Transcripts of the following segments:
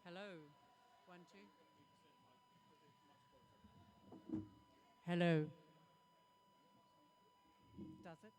Hello. 1, 2. Hello. Does it?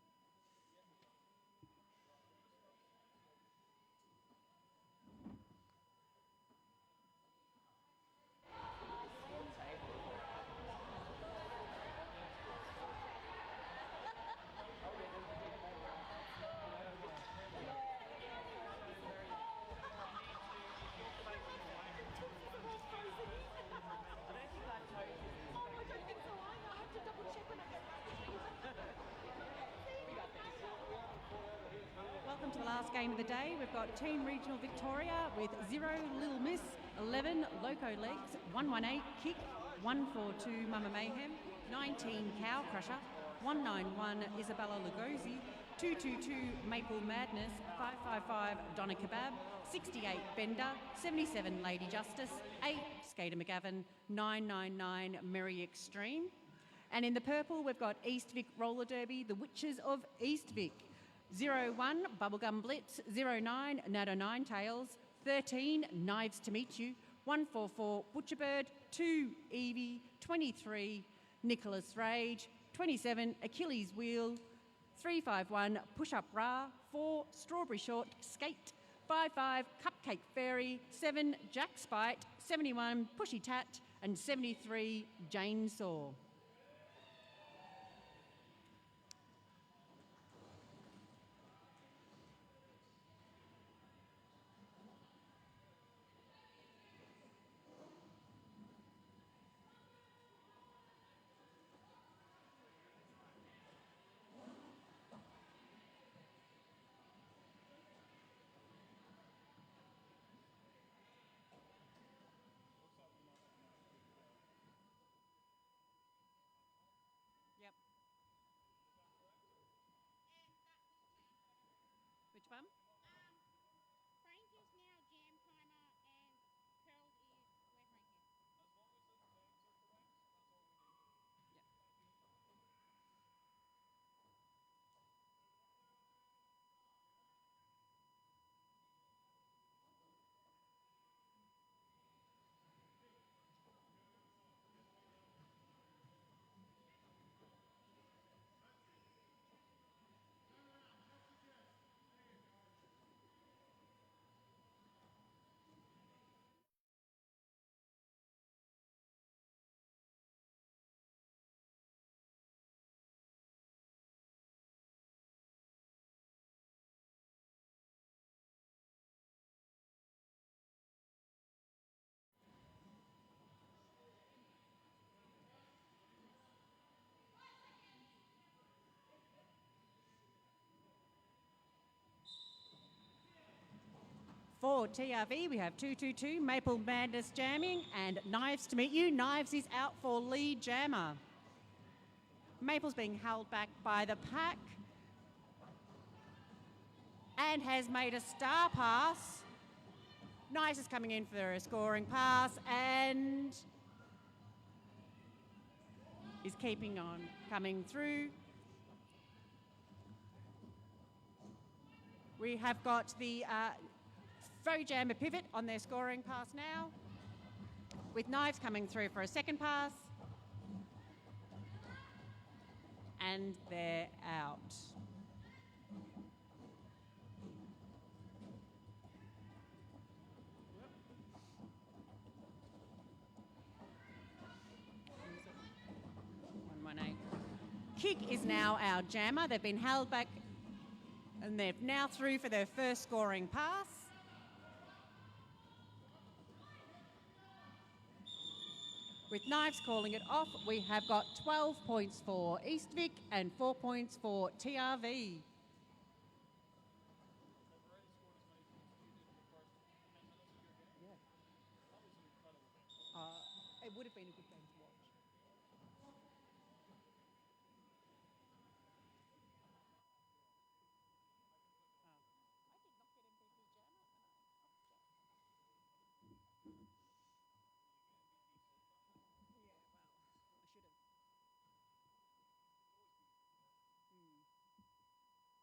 Welcome to the last game of the day. We've got Team Regional Victoria with 0 Little Miss, 11 Loco Legs, 118 Kick, 142 Mama Mayhem, 19 Cow Crusher, 191 Isabella Lugosi, 222 Maple Madness, 555 Donna Kebab, 68 Bender, 77 Lady Justice, 8 Skater McGavin, 999 Merry Extreme. And in the purple, we've got East Vic Roller Derby, the Witches of East Vic. 01 Bubblegum Blitz, 09 Nado Nine Tails, 13 Knives to Meet You, 144 Butcherbird, 2 Evie, 23 Nicholas Rage, 27 Achilles Wheel, 351 Push Up Ra, 4 Strawberry Short Skate, 55 Cupcake Fairy, 7 Jack Spite, 71 Pushy Tat, and 73 Jane Saw. Yep. Which one? Frank is now jam timer and Pearl is wet maker. Yep. For TRV, we have 222 Maple Madness jamming and Knives to Meet You. Knives is out for lead jammer. Maple's being held back by the pack and has made a star pass. Knives is coming in for a scoring pass and is keeping on coming through. We have got the Faux Jammer pivot on their scoring pass now, with Knives coming through for a second pass. And they're out. Kick is now our jammer. They've been held back and they're now through for their first scoring pass. With Knives calling it off, we have got 12 points for East Vic and 4 points for TRV. It would have been a good game to watch. I did not get MVP's jammer and I Yeah, well, I should have.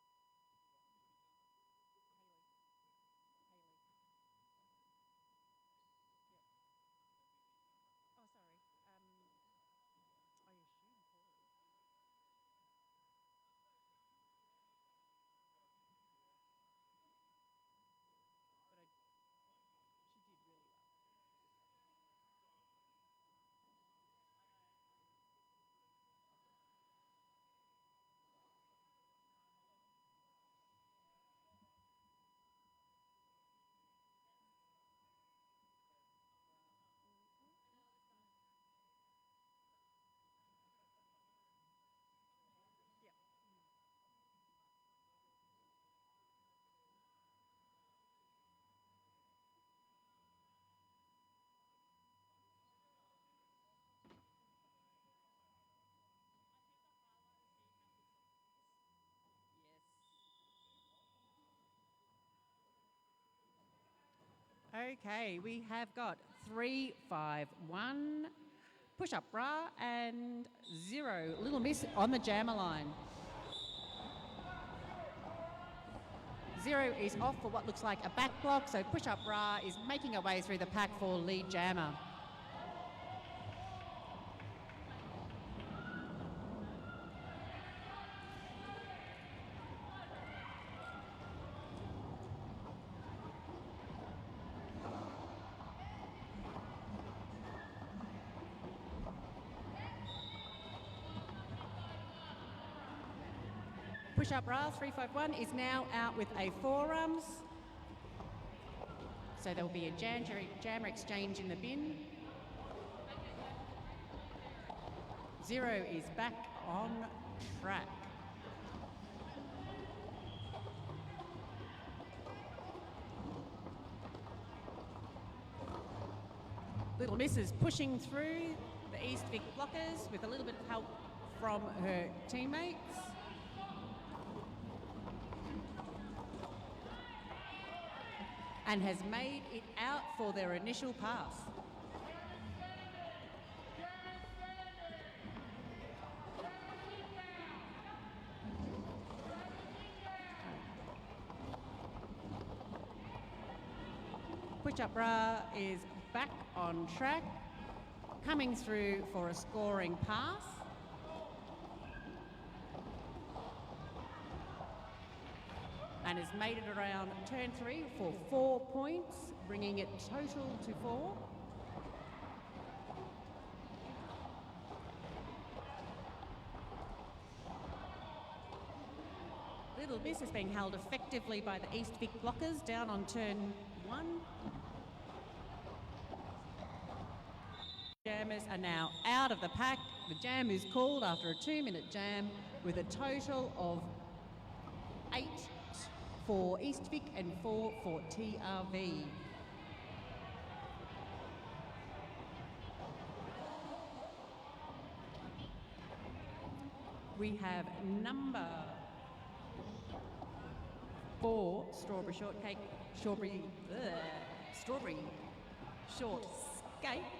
Okay, we have got 3, 5, 1, push-up bra, and 0, Little Miss on the jammer line. 0 is off for what looks like a back block, so push-up bra is making her way through the pack for lead jammer. Push-up bra 351 is now out with a forearms. So there will be a jammer exchange in the bin. 0 is back on track. Little Miss is pushing through the East Vic blockers with a little bit of help from her teammates. And has made it out for their initial pass. Push-up bra is back on track, coming through for a scoring pass. And has made it around turn 3 for 4 points, bringing it total to 4. Little Miss is being held effectively by the East Vic blockers down on turn 1. Jammers are now out of the pack. The jam is called after a 2-minute jam with a total of 8 for East Vic and 4 for TRV. We have number 4, strawberry short skate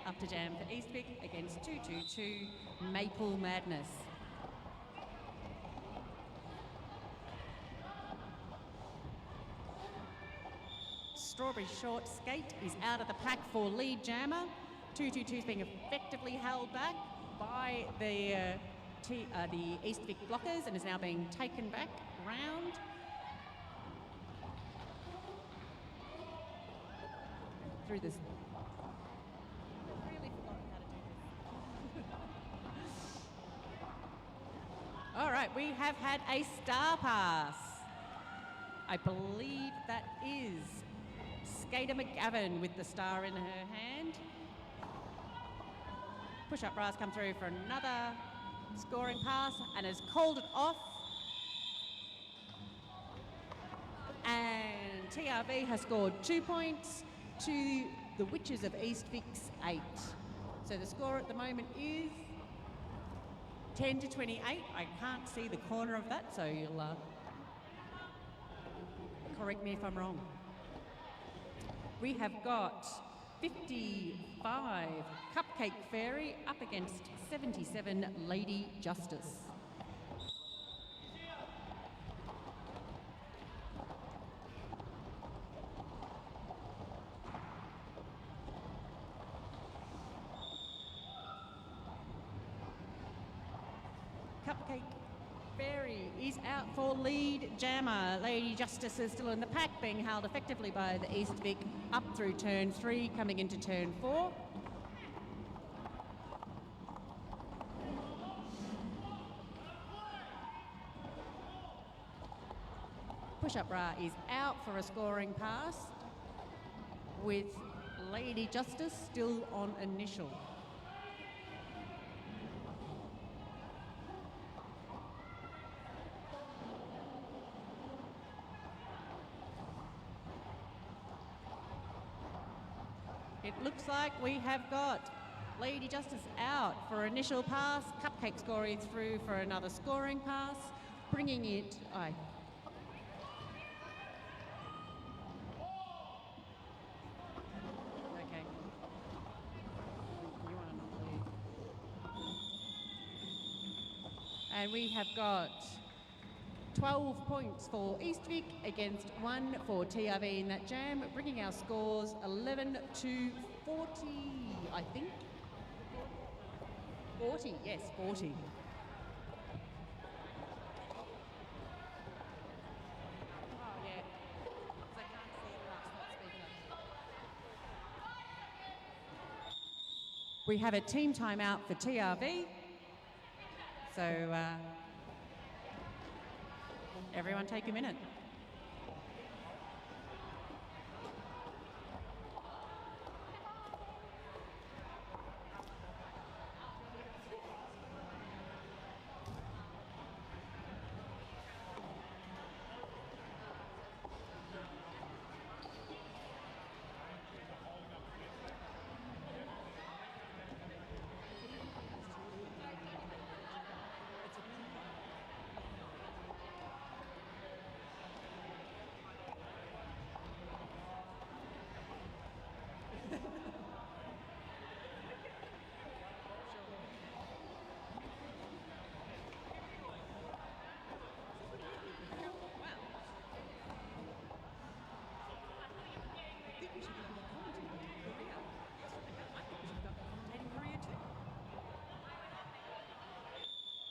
up to jam for East Vic against 222 Maple Madness. Strawberry short skate is out of the pack for lead jammer. 222 is being effectively held back by the East Vic blockers and is now being taken back round. Through this. I've really forgotten how to do this. All right, we have had a star pass. I believe that is Skater McGavin with the star in her hand. Push-up bras come through for another scoring pass and has called it off. And TRV has scored 2 points to the Witches of East Vic's 8. So the score at the moment is 10-28. I can't see the corner of that, so you'll correct me if I'm wrong. We have got 55 Cupcake Fairy up against 77 Lady Justice. Cupcake Fairy is out for lead jammer. Lady Justice is still in the pack, being held effectively by the East Vic up through turn 3, coming into turn 4. Push-up bra is out for a scoring pass, with Lady Justice still on initial. It looks like we have got Lady Justice out for initial pass. Cupcake scoring through for another scoring pass, bringing it. And we have got 12 points for East Vic against 1 for TRV in that jam, bringing our scores 11 to 40, I think. 40, yes, 40. Oh, yeah. 'Cause I can't see it past that speaker. We have a team timeout for TRV. So, everyone take a minute.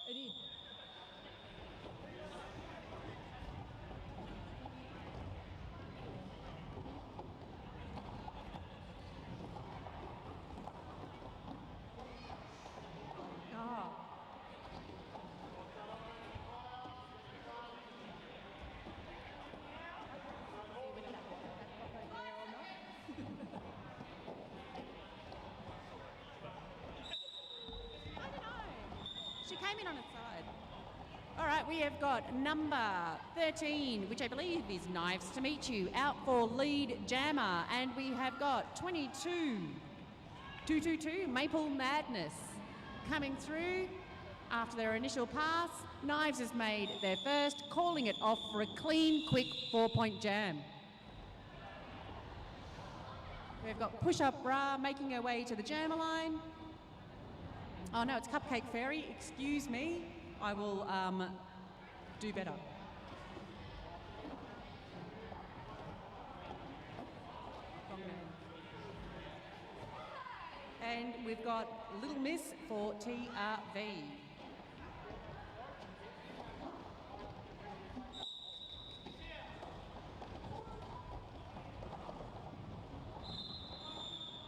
It is. Oh. I don't know. She came in on its side. All right, we have got number 13, which I believe is Knives to Meet You, out for lead jammer. And we have got 222, Maple Madness, coming through after their initial pass. Knives has made their first, calling it off for a clean, quick 4-point jam. We've got Push Up Bra making her way to the jammer line. Oh no, it's Cupcake Fairy, excuse me. I will do better. Wrong name. And we've got Little Miss for TRV.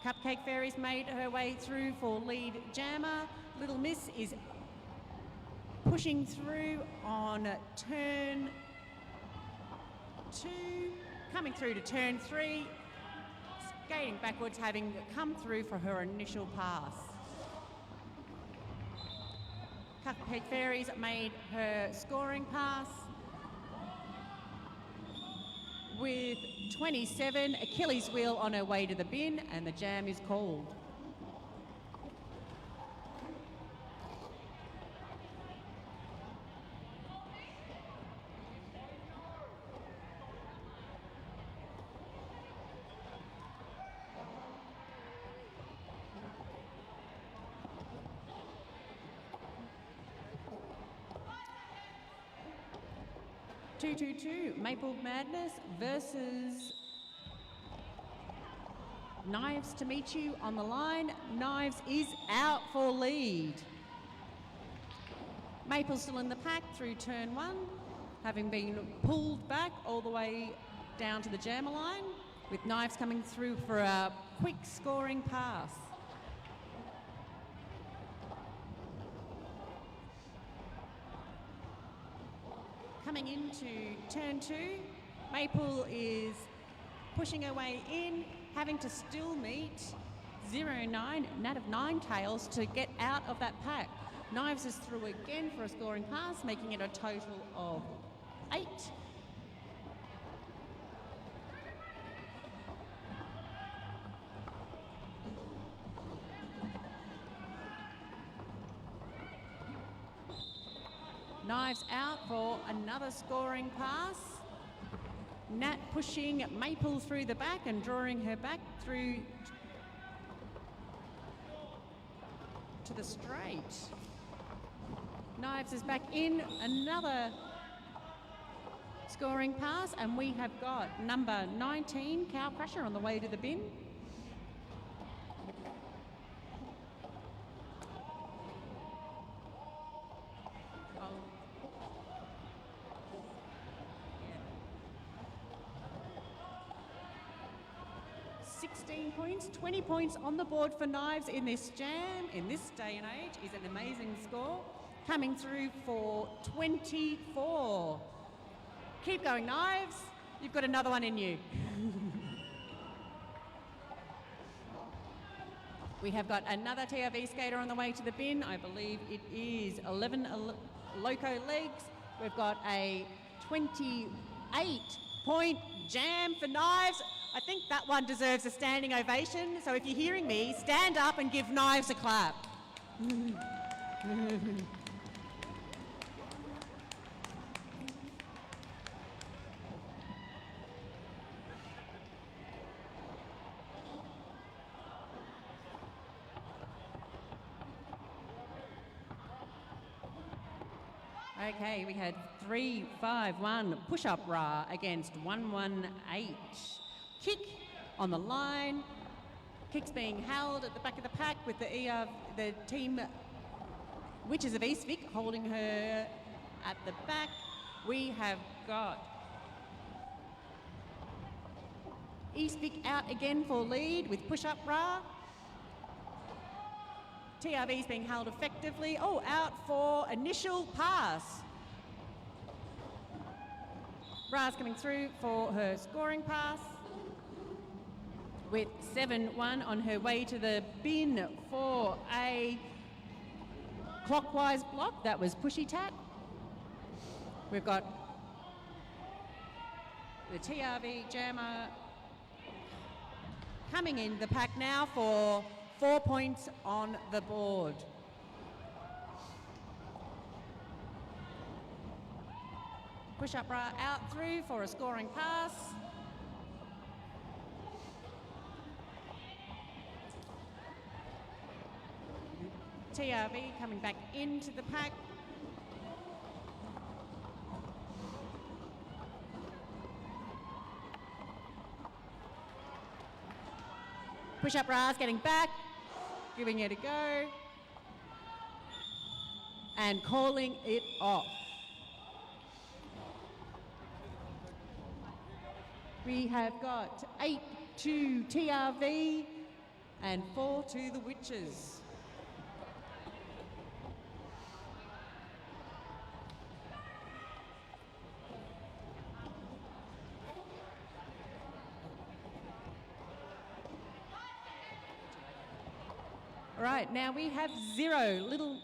Cupcake Fairy's made her way through for lead jammer. Little Miss is pushing through on turn 2, coming through to turn 3, skating backwards, having come through for her initial pass. Cupcake Fairy's made her scoring pass with 27, Achilles wheel on her way to the bin, and the jam is called. Two, Maple Madness versus Knives to Meet You on the line. Knives is out for lead. Maple's still in the pack through turn 1, having been pulled back all the way down to the jammer line, with Knives coming through for a quick scoring pass. Coming into turn 2, Maple is pushing her way in, having to still meet 09, Nat of Nine Tails to get out of that pack. Knives is through again for a scoring pass, making it a total of 8. Knives out for another scoring pass. Nat pushing Maple through the back and drawing her back through to the straight. Knives is back in, another scoring pass, and we have got number 19, Cow Crusher, on the way to the bin. Oh. 16 points, 20 points on the board for Knives in this jam. In this day and age is an amazing score. Coming through for 24. Keep going, Knives. You've got another one in you. We have got another TRV skater on the way to the bin. I believe it is 11 Loco Legs. We've got a 28-point jam for Knives. I think that one deserves a standing ovation. So if you're hearing me, stand up and give Knives a clap. Okay, we had 3-5-1 push-up Ra against 1-1-8. Kick on the line. Kick's being held at the back of the pack with the team Witches of Eastvic holding her at the back. We have got Eastvic out again for lead with push-up Ra. TRV's being held effectively. Oh, out for initial pass. Ra's coming through for her scoring pass with 7-1 on her way to the bin for a clockwise block. That was Pushy Tat. We've got the TRV jammer coming in the pack now for 4 points on the board. Push-up Ra out through for a scoring pass. TRV coming back into the pack. Push-up Ra's getting back, giving it a go, and calling it off. We have got 8 to TRV and 4 to the Witches. All right, now we have 0 little,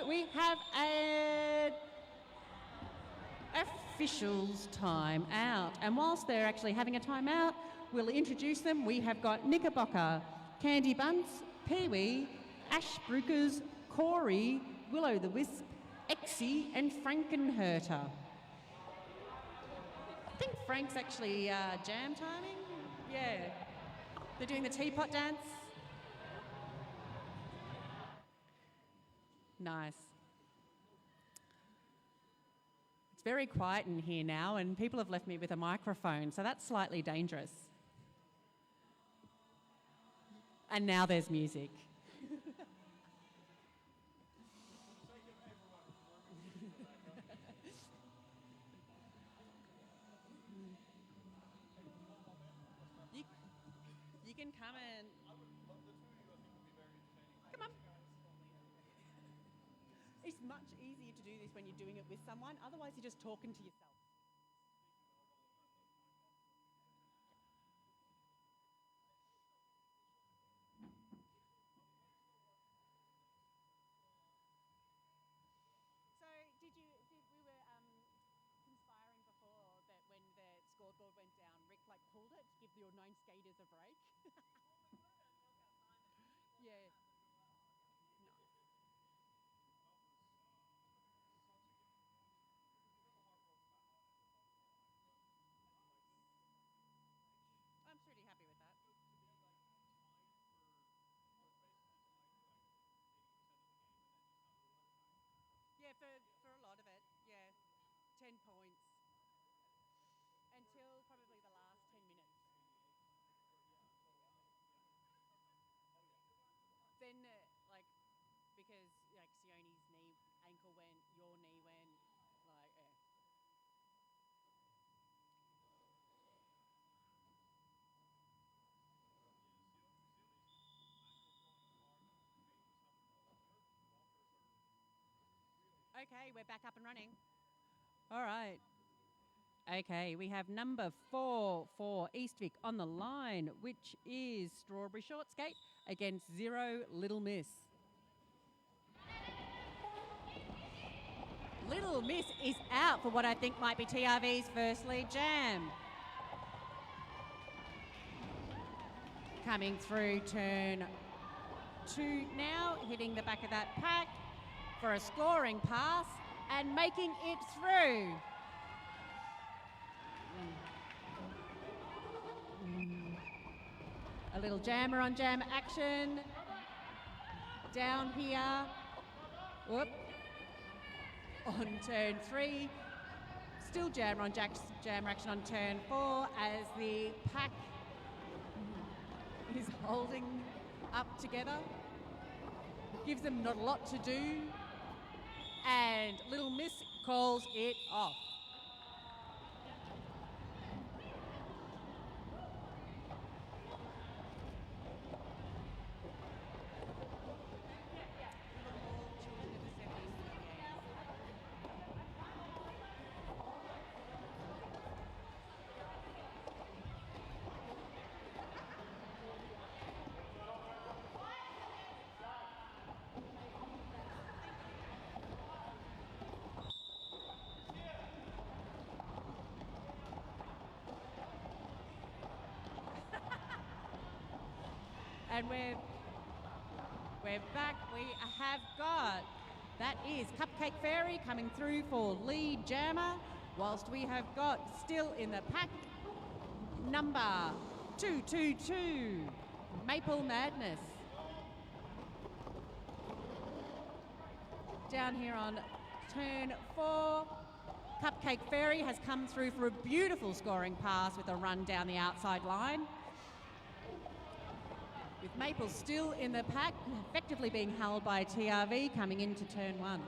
we have an officials time out. And whilst they're actually having a time out, we'll introduce them. We have got Knickerbocker, Candy Bunts, Pee-wee, Ash Brookers, Corey, Willow the Wisp, Exie and Frankenhurter. I think Frank's actually jam timing. Yeah, they're doing the teapot dance. Nice. It's very quiet in here now, and people have left me with a microphone, so that's slightly dangerous. And now there's music. you can come and... Come on. It's much easier to do this when you're doing it with someone. Otherwise, you're just talking to yourself. So, we were conspiring before that when the scoreboard went down, Rick pulled it to give your 9 skaters a break. Yeah. I'm pretty happy with that. Yeah, for a lot of it, yeah, 10 points until probably the last 10 minutes. Then, because like Sione's ankle went, your knee went, yeah. Okay, we're back up and running. All right. Okay, we have number 4 for East Vic on the line, which is Strawberry Short Skate against 0 Little Miss. Little Miss is out for what I think might be TRV's first lead jam. Coming through turn 2 now, hitting the back of that pack for a scoring pass and making it through. A little jammer on jam action. Down here. Whoop. On turn 3. Still jammer on jammer action on turn 4 as the pack is holding up together. Gives them not a lot to do. And Little Miss calls it off. And we're back. We have got, that is Cupcake Fairy coming through for lead jammer, whilst we have got still in the pack number 222, Maple Madness. Down here on turn 4, Cupcake Fairy has come through for a beautiful scoring pass with a run down the outside line. With Maple still in the pack, effectively being held by TRV coming into turn 1.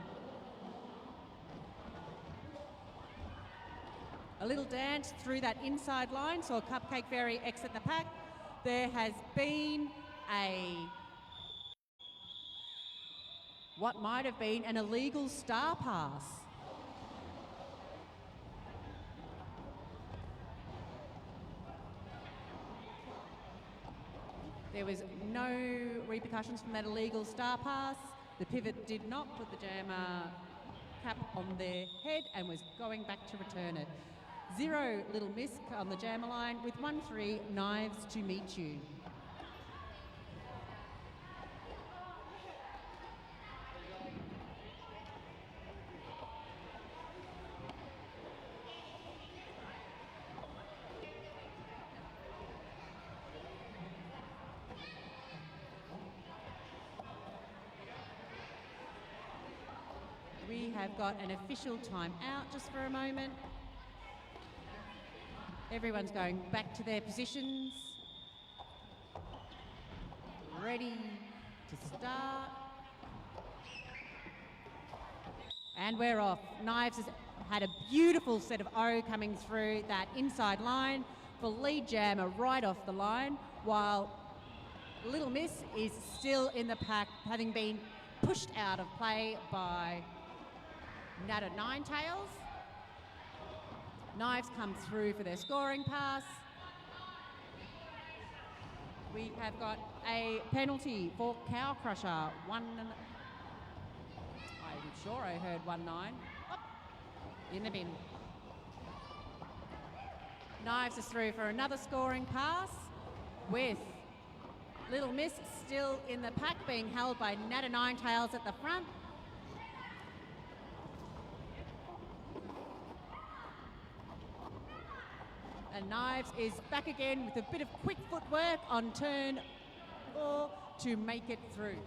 A little dance through that inside line, saw Cupcake Fairy exit the pack. There has been what might have been an illegal star pass. There was no repercussions from that illegal star pass. The pivot did not put the jammer cap on their head and was going back to return it. 0 Little Miss on the jammer line with 1-3 Knives to meet you. We have got an official time out just for a moment. Everyone's going back to their positions. Ready to start. And we're off. Knives has had a beautiful set of O coming through that inside line for lead jammer right off the line, while Little Miss is still in the pack, having been pushed out of play by Nada Ninetails. Knives come through for their scoring pass. We have got a penalty for Cow Crusher. I'm sure I heard 1-9. Oh, in the bin. Knives is through for another scoring pass with Little Miss still in the pack, being held by Nada Ninetails at the front. And Knives is back again with a bit of quick footwork on turn 4 to make it through.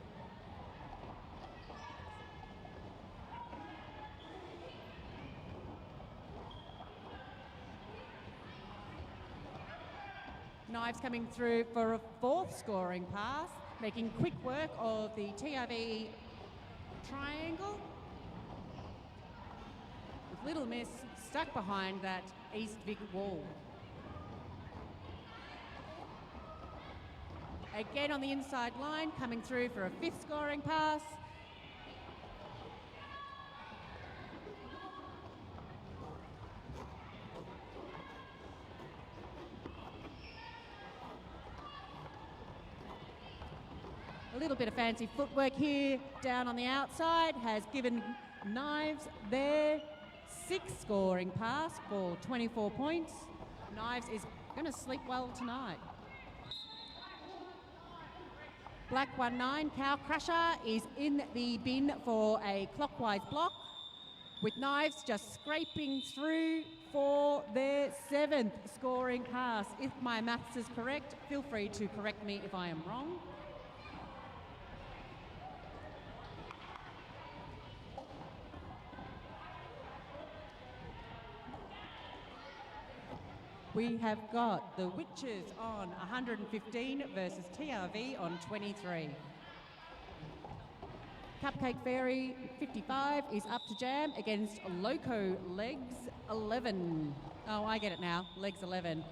Knives coming through for a fourth scoring pass, making quick work of the TRV triangle. With Little Miss stuck behind that East Vic wall. Again on the inside line, coming through for a fifth scoring pass. A little bit of fancy footwork here down on the outside has given Knives their sixth scoring pass for 24 points. Knives is going to sleep well tonight. Black 19, Cow Crusher, is in the bin for a clockwise block, with Knives just scraping through for their seventh scoring pass. If my maths is correct, feel free to correct me if I am wrong. We have got the Witches on 115 versus TRV on 23. Cupcake Fairy 55 is up to jam against Loco Legs 11. Oh, I get it now. Legs 11.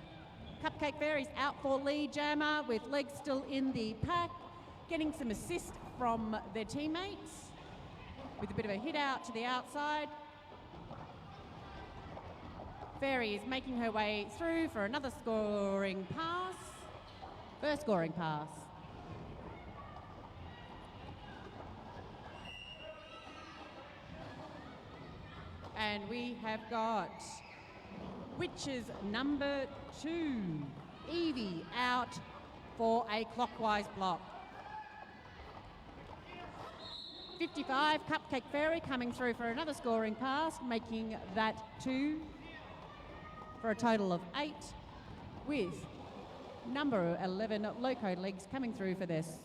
Cupcake Fairy's out for lead jammer with Legs still in the pack, getting some assist from their teammates with a bit of a hit out to the outside. Fairy is making her way through for another scoring pass. First scoring pass. And we have got Witches number 2, Evie, out for a clockwise block. 55, Cupcake Fairy coming through for another scoring pass, making that 2 for a total of 8, with number 11, Loco Legs, coming through for this.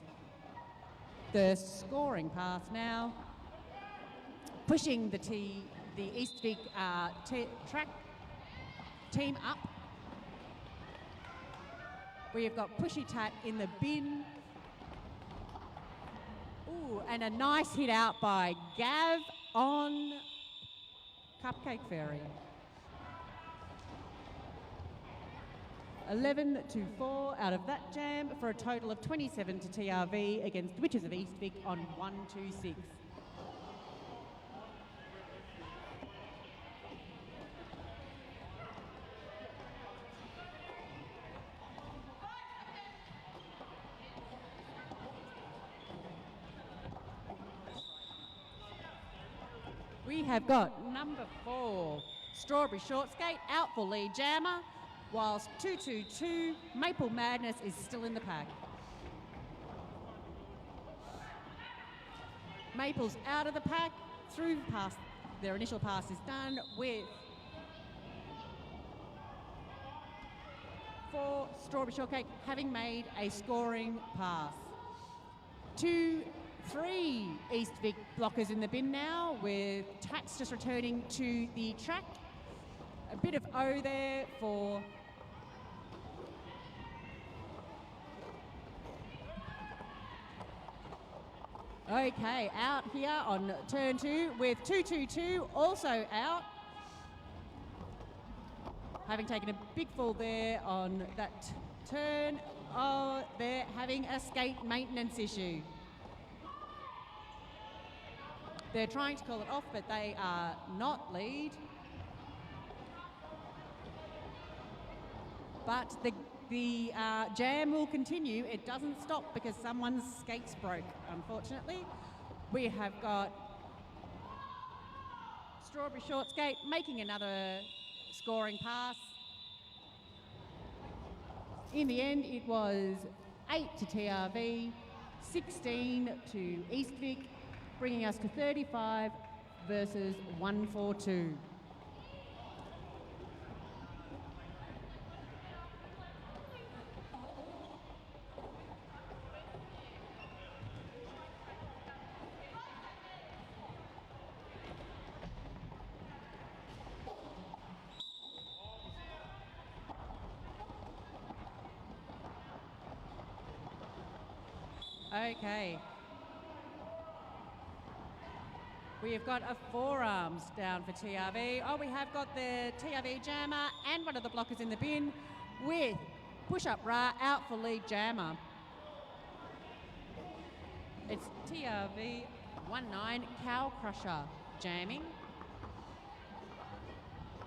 The scoring pass now, pushing the East Vic track team up. We have got Pushy Tat in the bin. Ooh, and a nice hit out by Gav on Cupcake Fairy. 11-4 out of that jam for a total of 27 to TRV against Witches of East Vic on 1-2-6. We have got number 4, Strawberry Short Skate, out for lead jammer, whilst 2-2-2, Maple Madness is still in the pack. Maple's out of the pack, through past, their initial pass is done with 4, Strawberry Shortcake having made a scoring pass. 2-3 East Vic blockers in the bin now, with Tats just returning to the track. A bit of O there for okay, out here on turn 2 with 2-2-2 also out. Having taken a big fall there on that turn. Oh, they're having a skate maintenance issue. They're trying to call it off, but they are not lead. But the jam will continue. It doesn't stop because someone's skates broke, unfortunately. We have got Strawberry Short Skate making another scoring pass. In the end, it was 8 to TRV, 16 to East Vic, bringing us to 35 versus 142. Okay. We have got a forearms down for TRV. Oh, we have got the TRV jammer and one of the blockers in the bin with push-up Ra out for lead jammer. It's TRV 19 Cow Crusher jamming.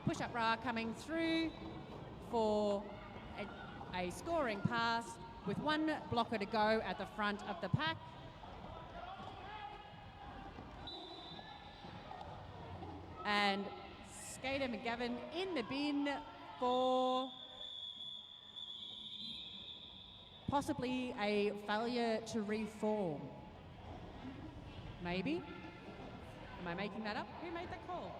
Push-up Ra coming through for a scoring pass with one blocker to go at the front of the pack. And Skater McGavin in the bin for possibly a failure to reform. Maybe? Am I making that up? Who made that call?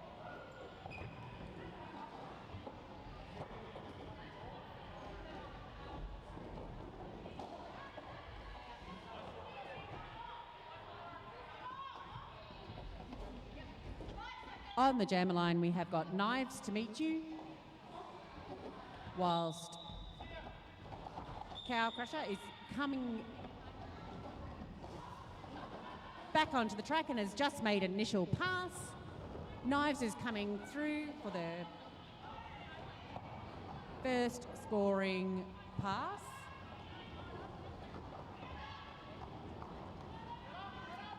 On the jammer line, we have got Knives to meet you, whilst Cow Crusher is coming back onto the track and has just made an initial pass. Knives is coming through for the first scoring pass.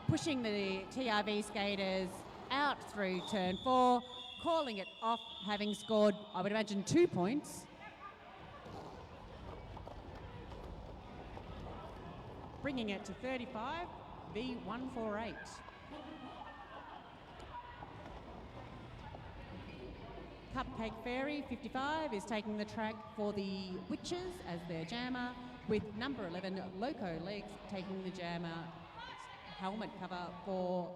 Pushing the TRV skaters out through turn 4, calling it off, having scored, I would imagine, 2 points. Bringing it to 35 v 148. Cupcake Fairy 55 is taking the track for the Witches as their jammer, with number 11 Loco Legs taking the jammer helmet cover for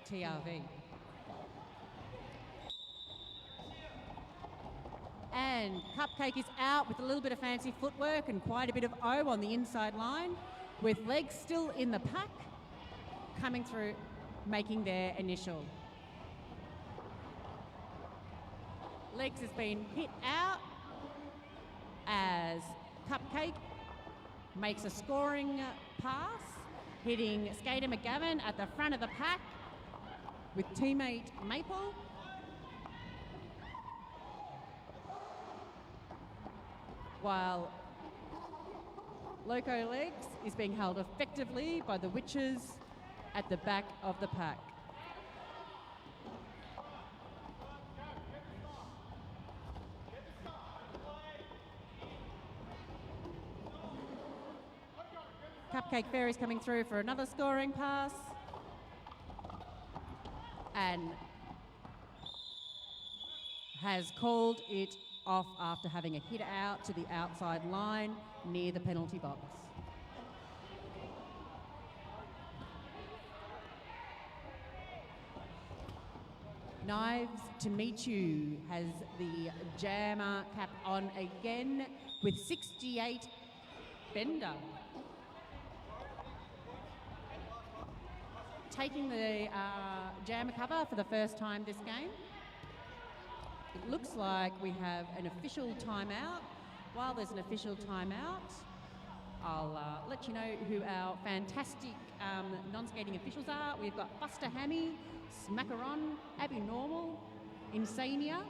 TRV. And Cupcake is out with a little bit of fancy footwork and quite a bit of O on the inside line, with Legs still in the pack, coming through, making their initial. Legs has been hit out as Cupcake makes a scoring pass, hitting Skater McGavin at the front of the pack with teammate Maple. While Loco Legs is being held effectively by the Witches at the back of the pack. Cupcake Fairy's coming through for another scoring pass. And has called it off after having a hit out to the outside line near the penalty box. Knives to meet you has the jammer cap on again with 68 Bender. Taking the jammer cover for the first time this game. It looks like we have an official timeout. While there's an official timeout, I'll let you know who our fantastic non-skating officials are. We've got Buster Hammy, Smackaron, Abby Normal, Insania,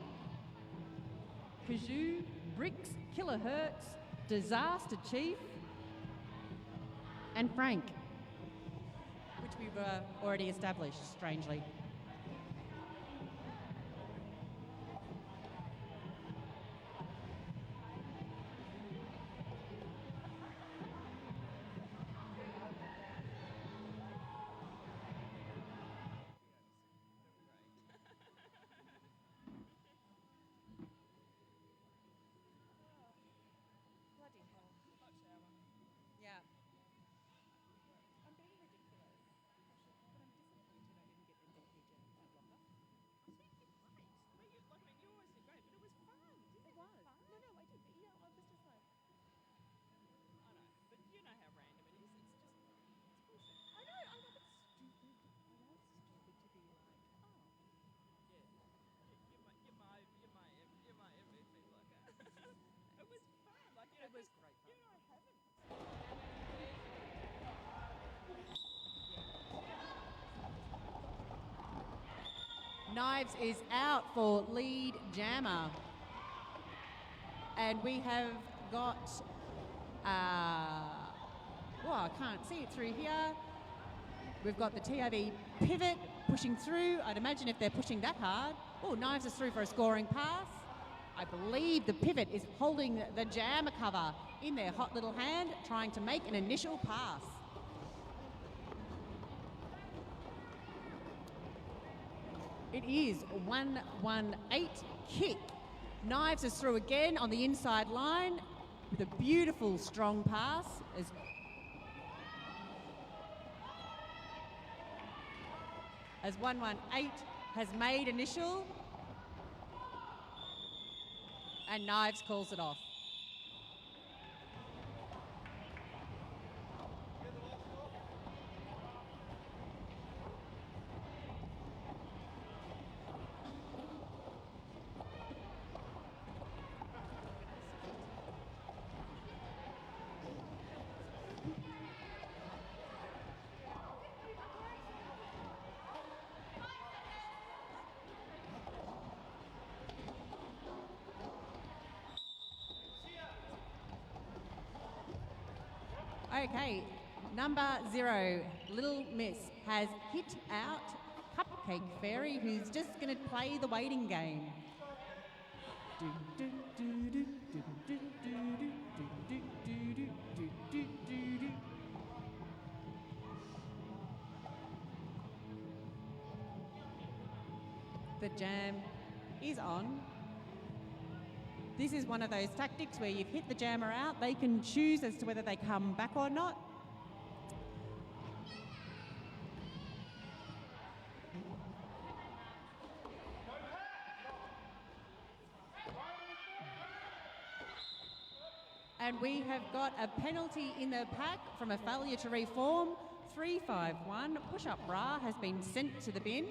Kazoo, Bricks, Killer Hertz, Disaster Chief, and Frank, which we've already established, strangely. Knives is out for lead jammer. And we have got, I can't see it through here. We've got the TIV pivot pushing through. I'd imagine if they're pushing that hard. Oh, Knives is through for a scoring pass. I believe the pivot is holding the jammer cover in their hot little hand, trying to make an initial pass. It is 118 kick. Knives is through again on the inside line with a beautiful strong pass as 118 has made initial and Knives calls it off. Okay, number 0, Little Miss, has hit out Cupcake Fairy, who's just going to play the waiting game. The jam is on. This is one of those tactics where you've hit the jammer out. They can choose as to whether they come back or not. And we have got a penalty in the pack from a failure to reform. 351, push-up bra has been sent to the bin.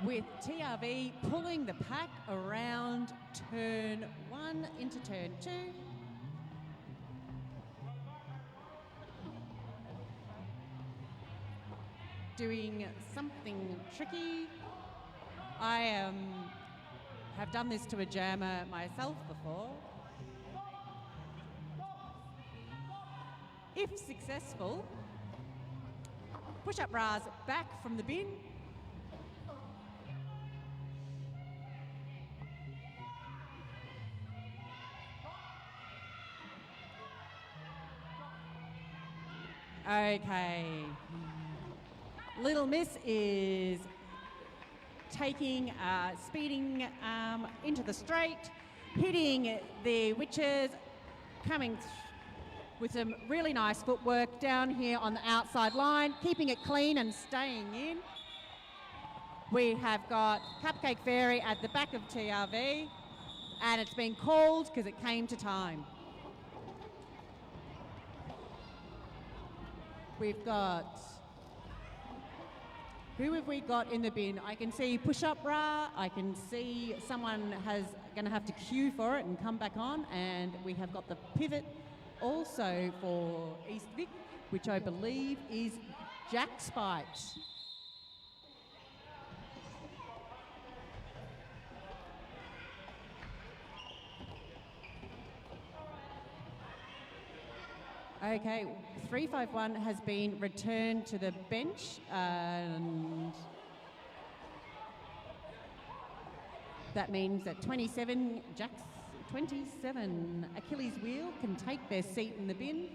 With TRV pulling the pack around turn 1 into turn 2. Doing something tricky. I have done this to a jammer myself before. If successful, push-up bras back from the bin. Okay. Little Miss is taking, speeding into the straight, hitting the witches, coming with some really nice footwork down here on the outside line, keeping it clean and staying in. We have got Cupcake Fairy at the back of TRV, and it's been called because it came to time. We've got, who have we got in the bin? I can see push-up bra, I can see someone going to have to queue for it and come back on, and we have got the pivot also for East Vic, which I believe is Jack Spite. Okay, 351 has been returned to the bench, and that means that 27 Achilles Wheel can take their seat in the bin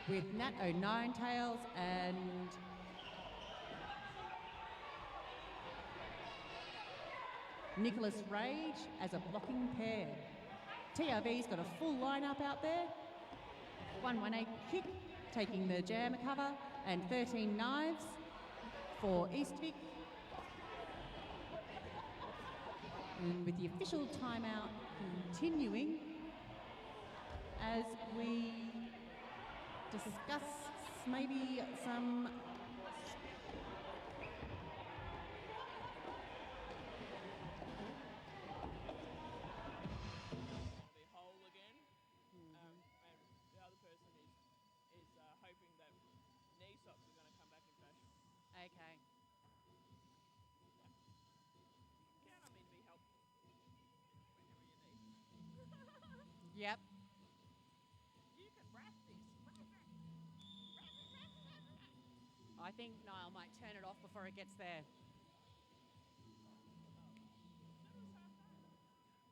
with Nat O'Nine Tails and Nicholas Rage as a blocking pair. TRV's got a full lineup out there. 118 kick, taking the jammer cover, and 13 knives for East Vic. And with the official timeout continuing as we discuss maybe some whole again, and the other person is hoping that Yep. You can wrap this. Wrap it. Wrap it, wrap it, wrap it, wrap it. I think Niall might turn it off before it gets there.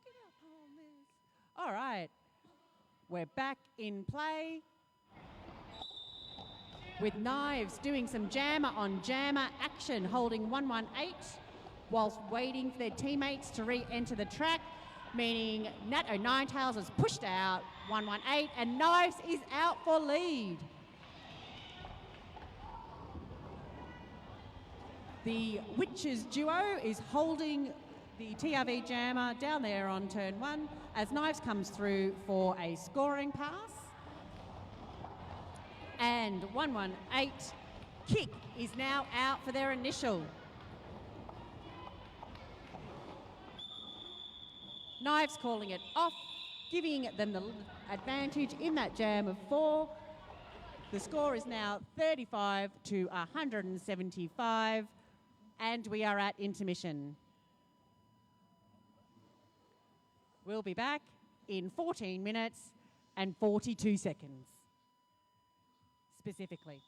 Get up on this. All right. We're back in play with Knives doing some jammer on jammer action, holding 118 whilst waiting for their teammates to re-enter the track, meaning Natto Ninetails is pushed out 118 and Knives is out for lead. The Witches duo is holding the TRV jammer down there on turn 1 as Knives comes through for a scoring pass. And 118 Kick is now out for their initial. Knives calling it off, giving them the advantage in that jam of 4. The score is now 35 to 175, and we are at intermission. We'll be back in 14 minutes and 42 seconds, specifically.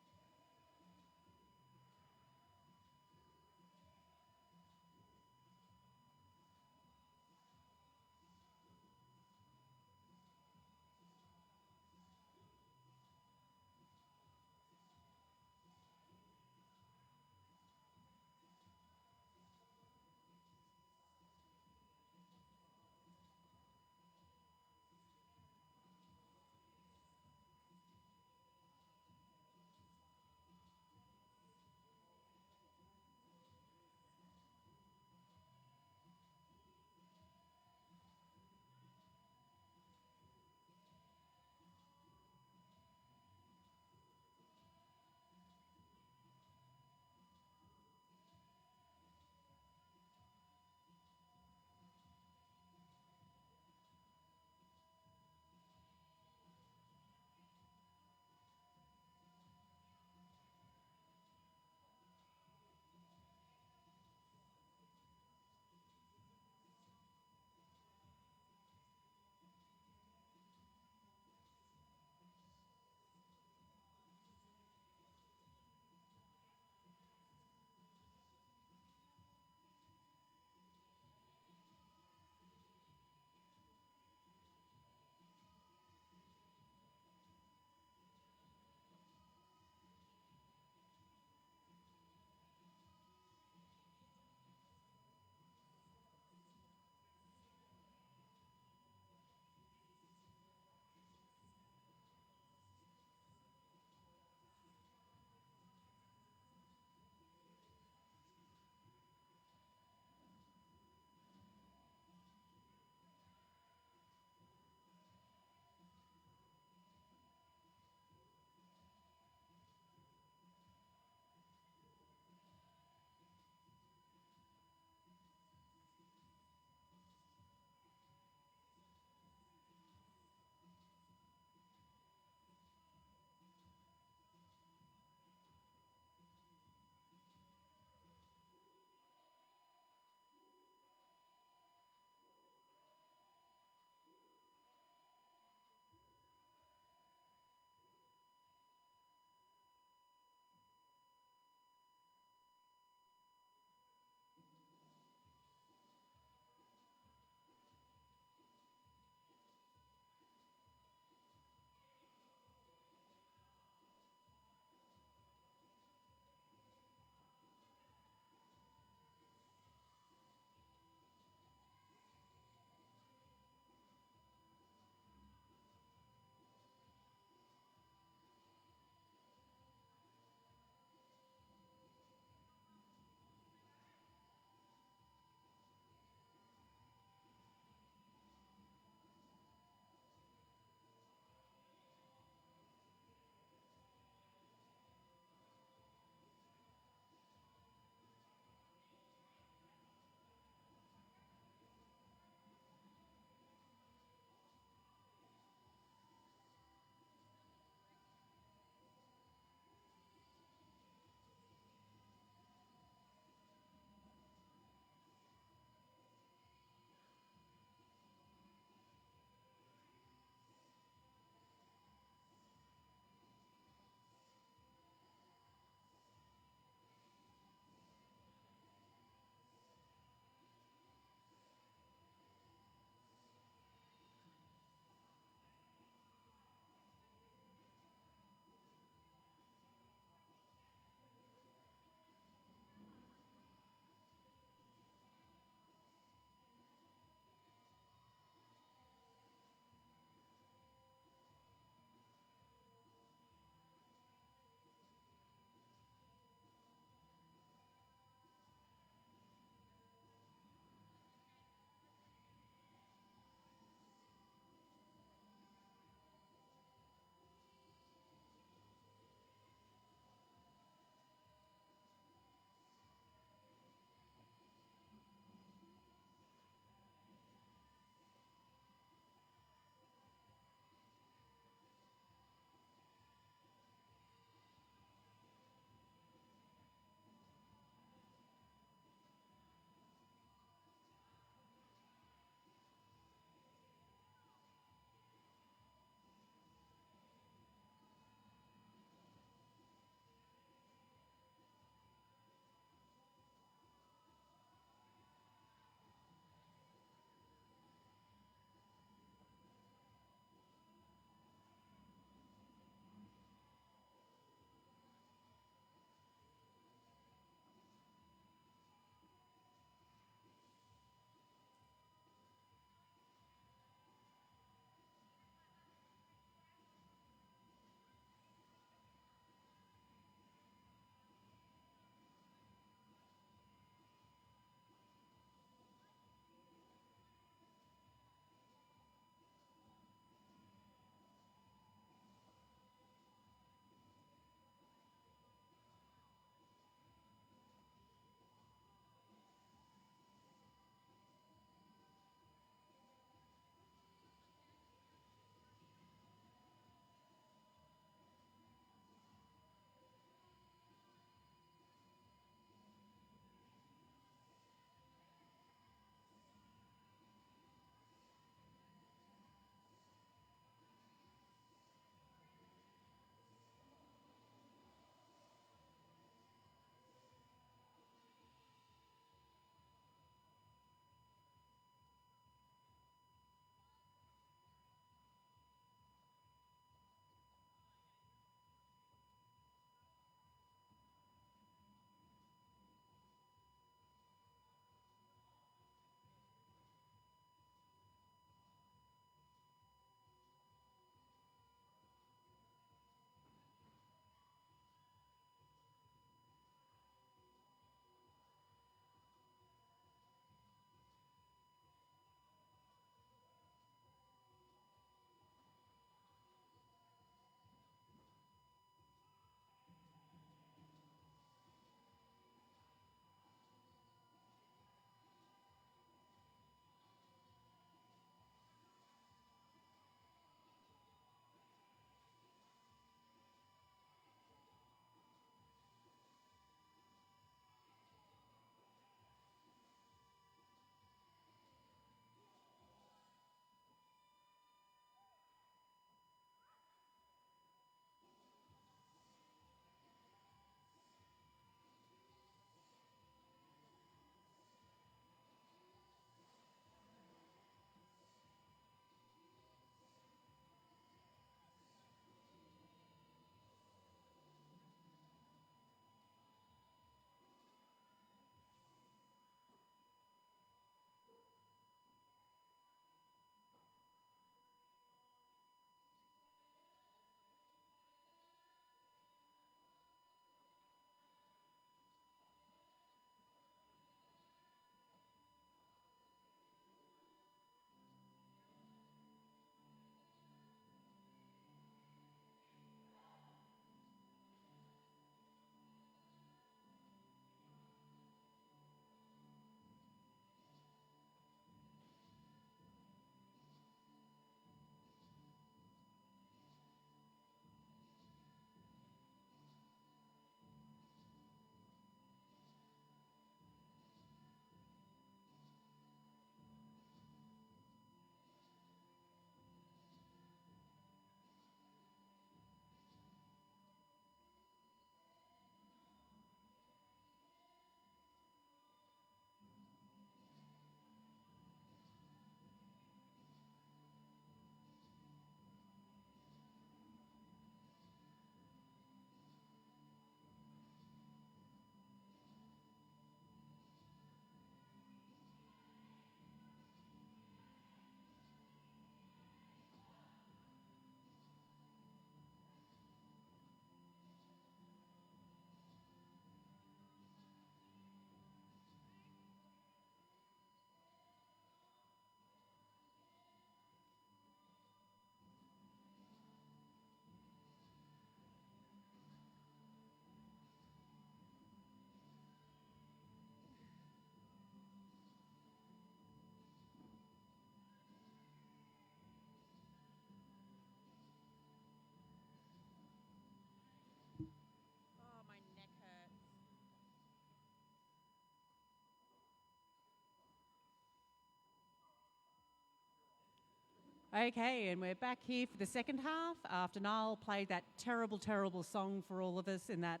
Okay, and we're back here for the second half after Niall played that terrible, terrible song for all of us in that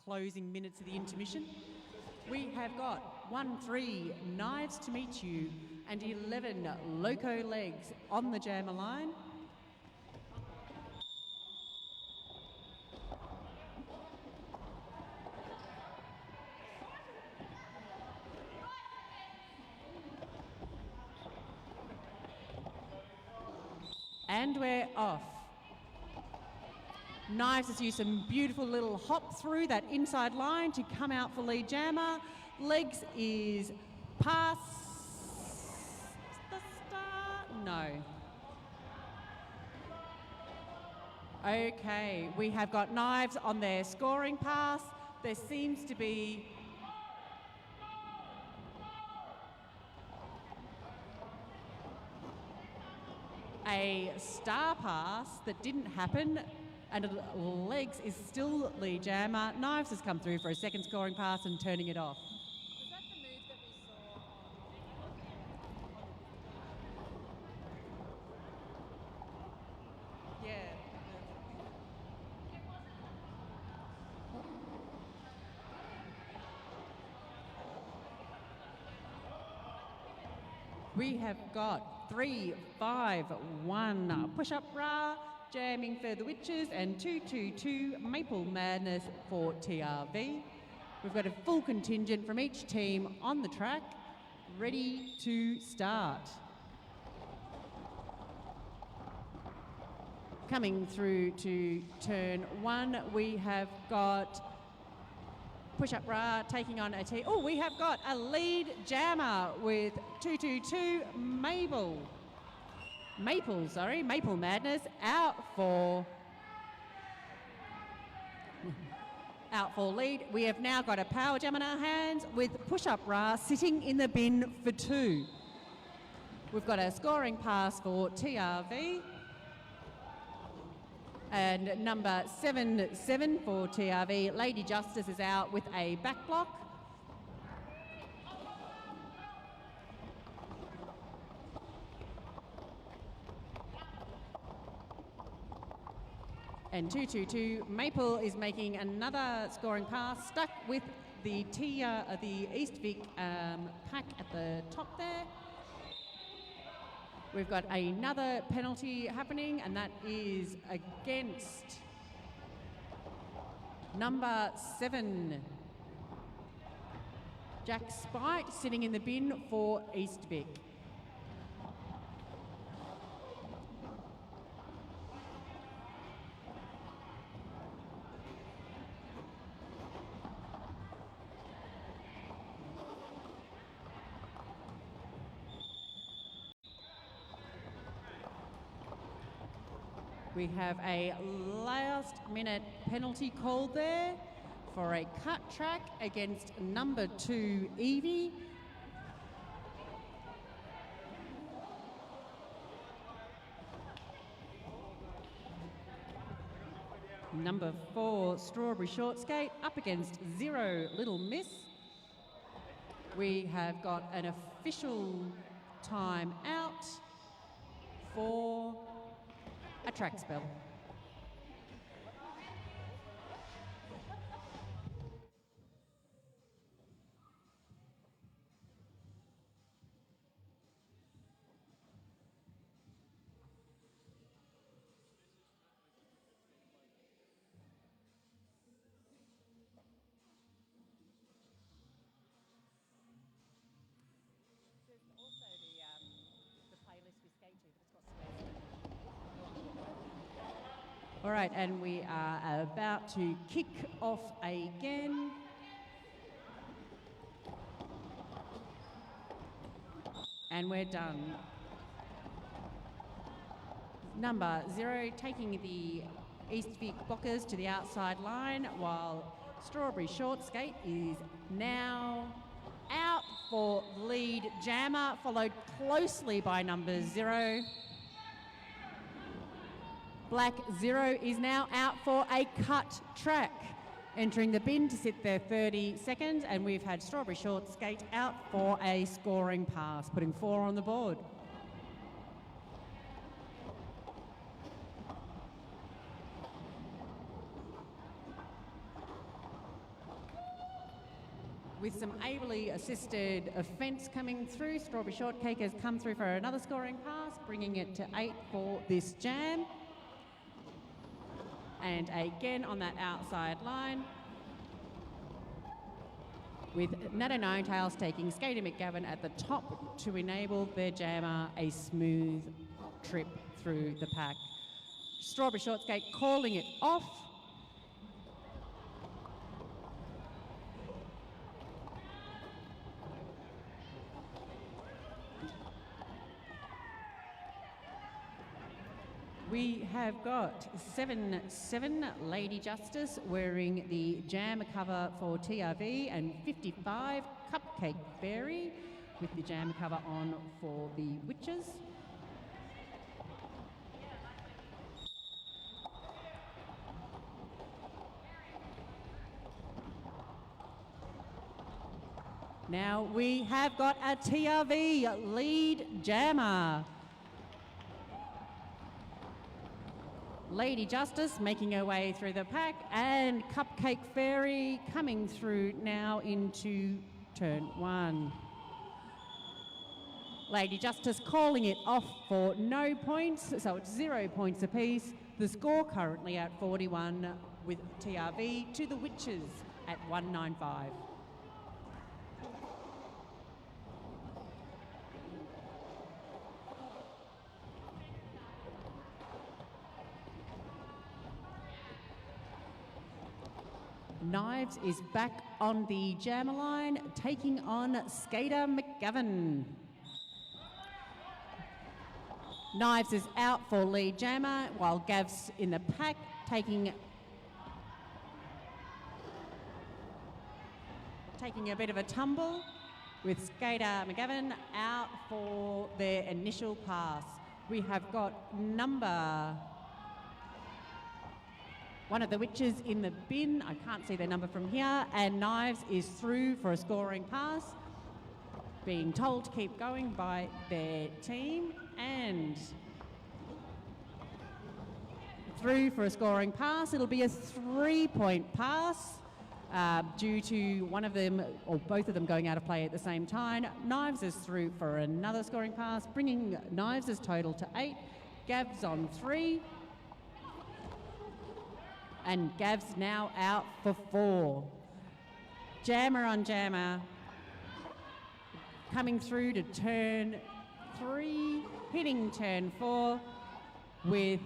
closing minutes of the intermission. We have got 1-3 Knives to Meet You and 11 Loco Legs on the jammer line. And we're off. Knives has used some beautiful little hop through that inside line to come out for lead jammer. Legs is past the start. No. Okay, we have got Knives on their scoring pass. There seems to be a star pass that didn't happen, and Legs is still lead jammer. Knives has come through for a second scoring pass and turning it off. Was that the move that we saw? Yeah. We have got 3-5-1 push-up bra, jamming for the Witches, and 2-2-2 Maple Madness for TRV. We've got a full contingent from each team on the track, ready to start. Coming through to turn 1, we have got push-up bra taking on a T. Oh, we have got a lead jammer with 2-2-2 Maple Madness out for lead. We have now got a power jam in our hands with push-up bra sitting in the bin for 2. We've got a scoring pass for TRV. And number 7-7 for TRV, Lady Justice is out with a back block. And 2-2-2, Maple is making another scoring pass, stuck with the East Vic pack at the top there. We've got another penalty happening, and that is against number 7, Jack Spite, sitting in the bin for East Vic. We have a last-minute penalty called there for a cut track against number 2, Evie. Number 4, Strawberry Short Skate, up against 0, Little Miss. We have got an official time out for a track spell. There's also the playlist we skate to, but it's got swears. All right, and we are about to kick off again. And we're done. Number 0 taking the East Vic Bockers to the outside line, while Strawberry Short Skate is now out for lead jammer, followed closely by number 0. Black 0 is now out for a cut track, entering the bin to sit there 30 seconds, and we've had Strawberry Short Skate out for a scoring pass, putting 4 on the board. with some ably assisted offence coming through. Strawberry Shortcake has come through for another scoring pass, bringing it to 8 for this jam. And again on that outside line, with Nana Ninetails taking Skater McGavin at the top to enable their jammer a smooth trip through the pack. Strawberry Shortcake calling it off. We have got 7-7 Lady Justice wearing the jam cover for TRV, and 55 Cupcake Fairy with the jam cover on for the Witches. Now we have got a TRV lead jammer. Lady Justice making her way through the pack, and Cupcake Fairy coming through now into turn 1. Lady Justice calling it off for no points, so it's 0 points apiece. The score currently at 41 with TRV to the Witches at 195. Knives is back on the jammer line, taking on Skater McGavin. Knives is out for lead jammer, while Gav's in the pack, taking a bit of a tumble, with Skater McGavin out for their initial pass. We have got one of the Witches in the bin. I can't see their number from here. And Knives is through for a scoring pass, being told to keep going by their team. And through for a scoring pass. It'll be a 3-point pass due to one of them or both of them going out of play at the same time. Knives is through for another scoring pass, bringing Knives' total to 8. Gav's on 3. And Gav's now out for 4. Jammer on jammer, coming through to turn 3, hitting turn 4 with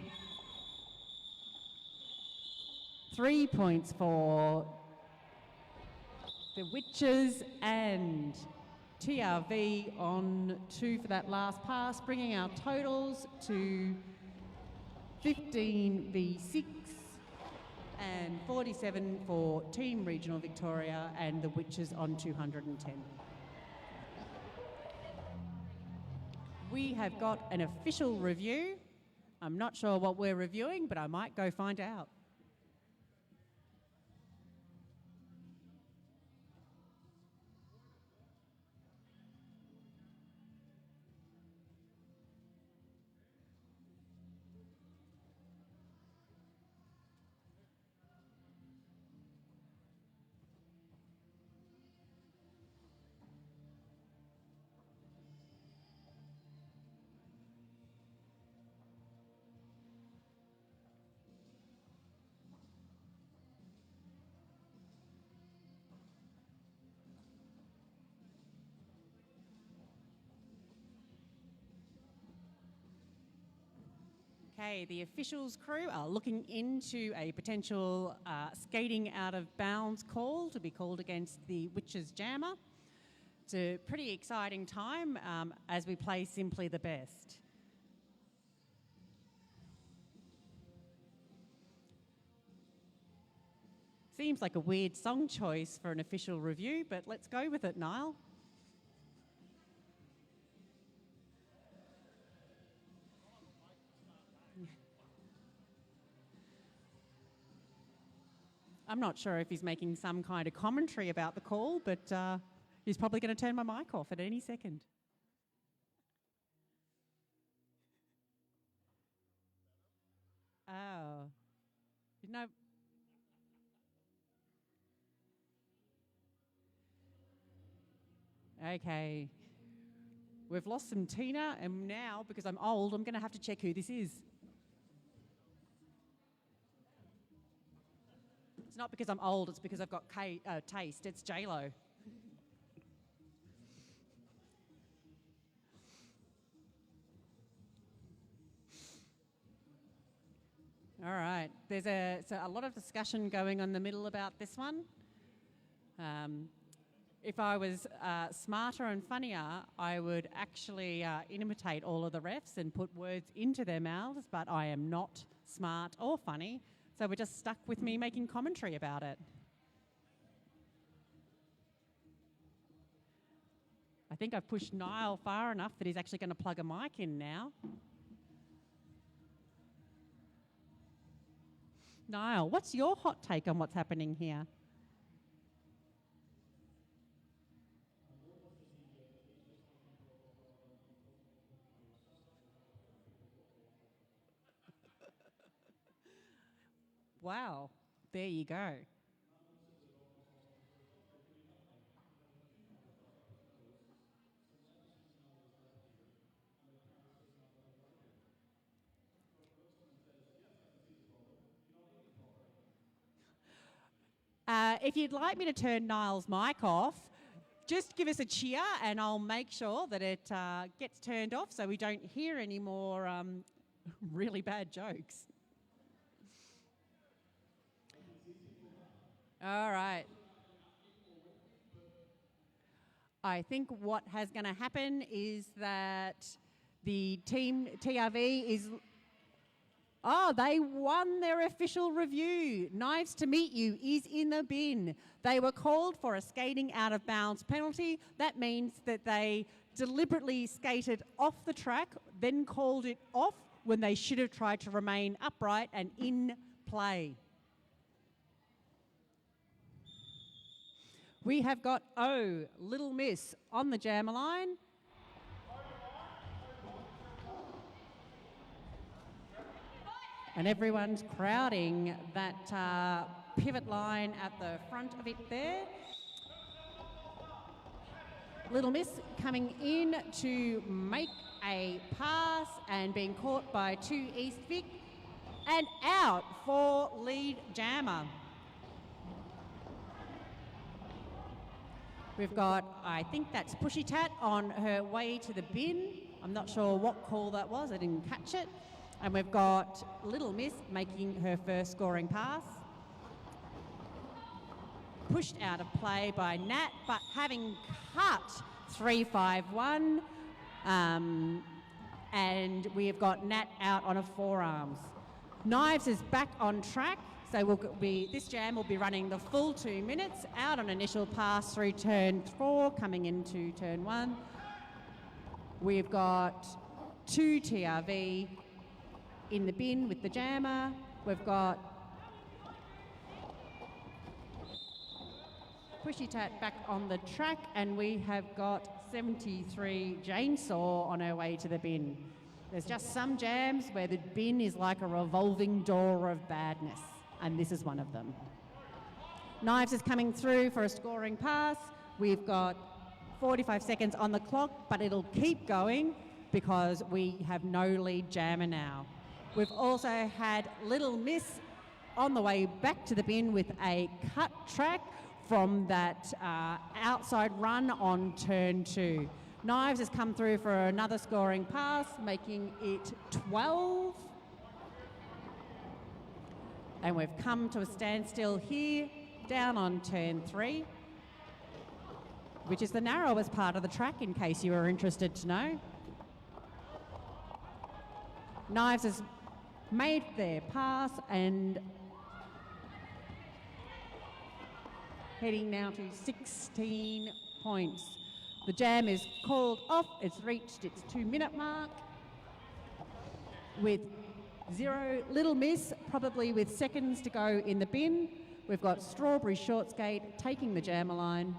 3 points for the Witches, and TRV on 2 for that last pass, bringing our totals to 15 v 6 and 47 for Team Regional Victoria, and the Witches on 210. We have got an official review. I'm not sure what we're reviewing, but I might go find out. Okay, the officials crew are looking into a potential skating out of bounds call to be called against the Witches Jammer. It's a pretty exciting time as we play Simply the Best. Seems like a weird song choice for an official review, but let's go with it, Niall. I'm not sure if he's making some kind of commentary about the call, but he's probably going to turn my mic off at any second. Oh. No. Okay. We've lost some Tina, and now, because I'm old, I'm going to have to check who this is. It's not because I'm old, it's because I've got taste. It's J-Lo. All right. There's a lot of discussion going on in the middle about this one. If I was smarter and funnier, I would actually imitate all of the refs and put words into their mouths, but I am not smart or funny, so we're just stuck with me making commentary about it. I think I've pushed Niall far enough that he's actually going to plug a mic in now. Niall, what's your hot take on what's happening here? Wow, there you go. If you'd like me to turn Niall's mic off, just give us a cheer and I'll make sure that it gets turned off so we don't hear any more really bad jokes. All right. I think what has going to happen is that the team TRV is... Oh, they won their official review. Knives to Meet You is in the bin. They were called for a skating out of bounds penalty. That means that they deliberately skated off the track, then called it off when they should have tried to remain upright and in play. We have got Little Miss on the jammer line. And everyone's crowding that pivot line at the front of it there. Little Miss coming in to make a pass and being caught by 2 East Vic and out for lead jammer. We've got, I think that's Pushy Tat on her way to the bin. I'm not sure what call that was, I didn't catch it. And we've got Little Miss making her first scoring pass. Pushed out of play by Nat, but having cut 3-5-1. And we have got Nat out on a forearms. Knives is back on track, so this jam will be running the full 2 minutes, out on initial pass through turn 4, coming into turn 1. We've got 2 TRV in the bin with the jammer. We've got Pushy Tat back on the track, and we have got 73 Jane Saw on her way to the bin. There's just some jams where the bin is like a revolving door of badness, and this is one of them. Knives is coming through for a scoring pass. We've got 45 seconds on the clock, but it'll keep going because we have no lead jammer now. We've also had Little Miss on the way back to the bin with a cut track from that outside run on turn 2. Knives has come through for another scoring pass, making it 12. And we've come to a standstill here, down on turn 3, which is the narrowest part of the track, in case you were interested to know. Knives has made their pass and heading now to 16 points. The jam is called off. It's reached its 2-minute mark with 0 Little Miss, probably with seconds to go in the bin. We've got Strawberry Short Skate taking the jammer line.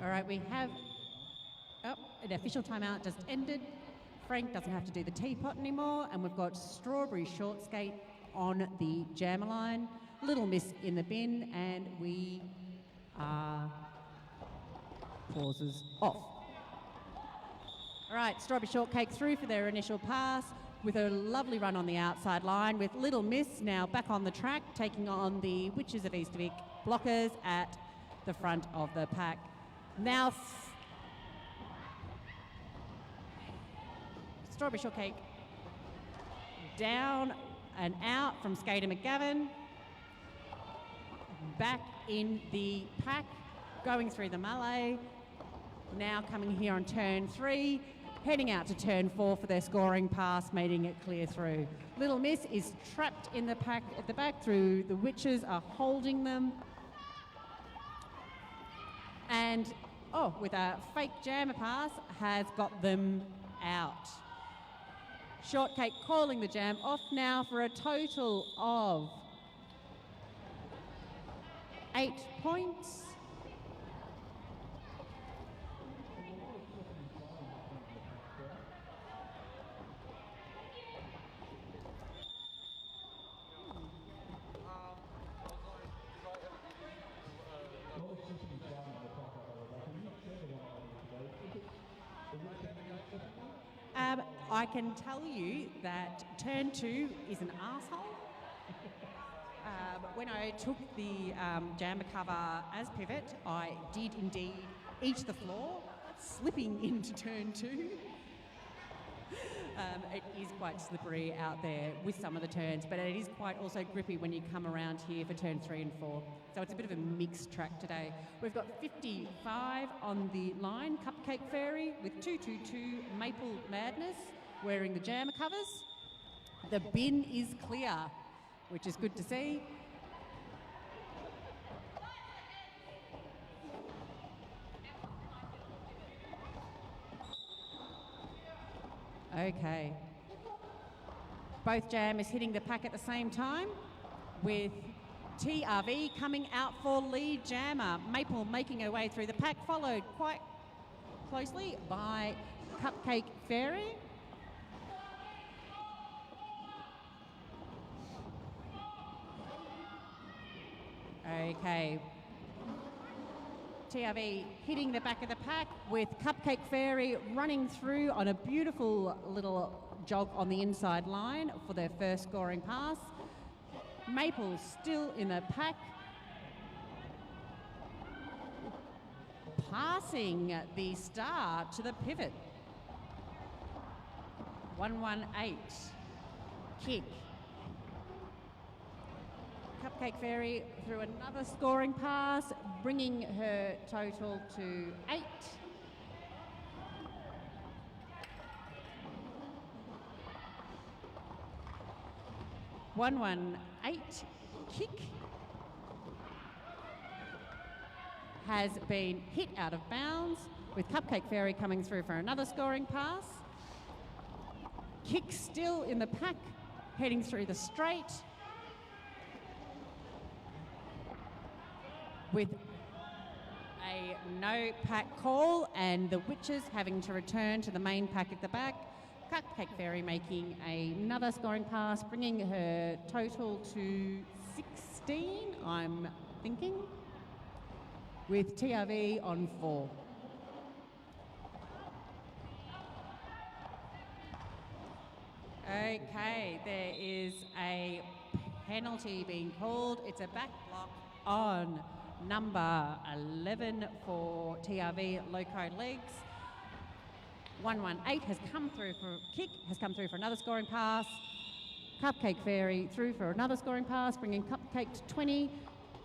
All right, we have an official timeout just ended. Frank doesn't have to do the teapot anymore, and we've got Strawberry Short Skate on the jammer line, Little Miss in the bin, and we are pauses off. All right, Strawberry Shortcake through for their initial pass with a lovely run on the outside line, with Little Miss now back on the track, taking on the Witches of Eastervic blockers at the front of the pack. Now, Strawberry Shortcake down and out from Skater McGavin, back in the pack, going through the melee, now coming here on turn 3, heading out to turn 4 for their scoring pass, making it clear through. Little Miss is trapped in the pack at the back through the Witches are holding them. And, with a fake jammer pass, has got them out. Shortcake calling the jam off now for a total of 8 points. I can tell you that turn 2 is an arsehole. When I took the jammer cover as pivot, I did indeed eat the floor, slipping into turn 2. It is quite slippery out there with some of the turns, but it is quite also grippy when you come around here for turn 3 and 4. So it's a bit of a mixed track today. We've got 55 on the line, Cupcake Fairy with 222 Maple Madness wearing the jammer covers. The bin is clear, which is good to see. Okay. Both jammers hitting the pack at the same time, with TRV coming out for lead jammer. Maple making her way through the pack, followed quite closely by Cupcake Fairy. Okay. TRV hitting the back of the pack with Cupcake Fairy running through on a beautiful little jog on the inside line for their first scoring pass. Maple still in the pack, passing the star to the pivot. 118 kick. Cupcake Fairy through another scoring pass, bringing her total to 8. One eight kick has been hit out of bounds, with Cupcake Fairy coming through for another scoring pass. Kick still in the pack, heading through the straight, with a no pack call and the Witches having to return to the main pack at the back. Cupcake Fairy making another scoring pass, bringing her total to 16, I'm thinking, with TRV on 4. Okay, there is a penalty being called. It's a back block on number 11 for TRV Loco Legs. 118 has come through for kick, has come through for another scoring pass. Cupcake Fairy through for another scoring pass, bringing Cupcake to 20,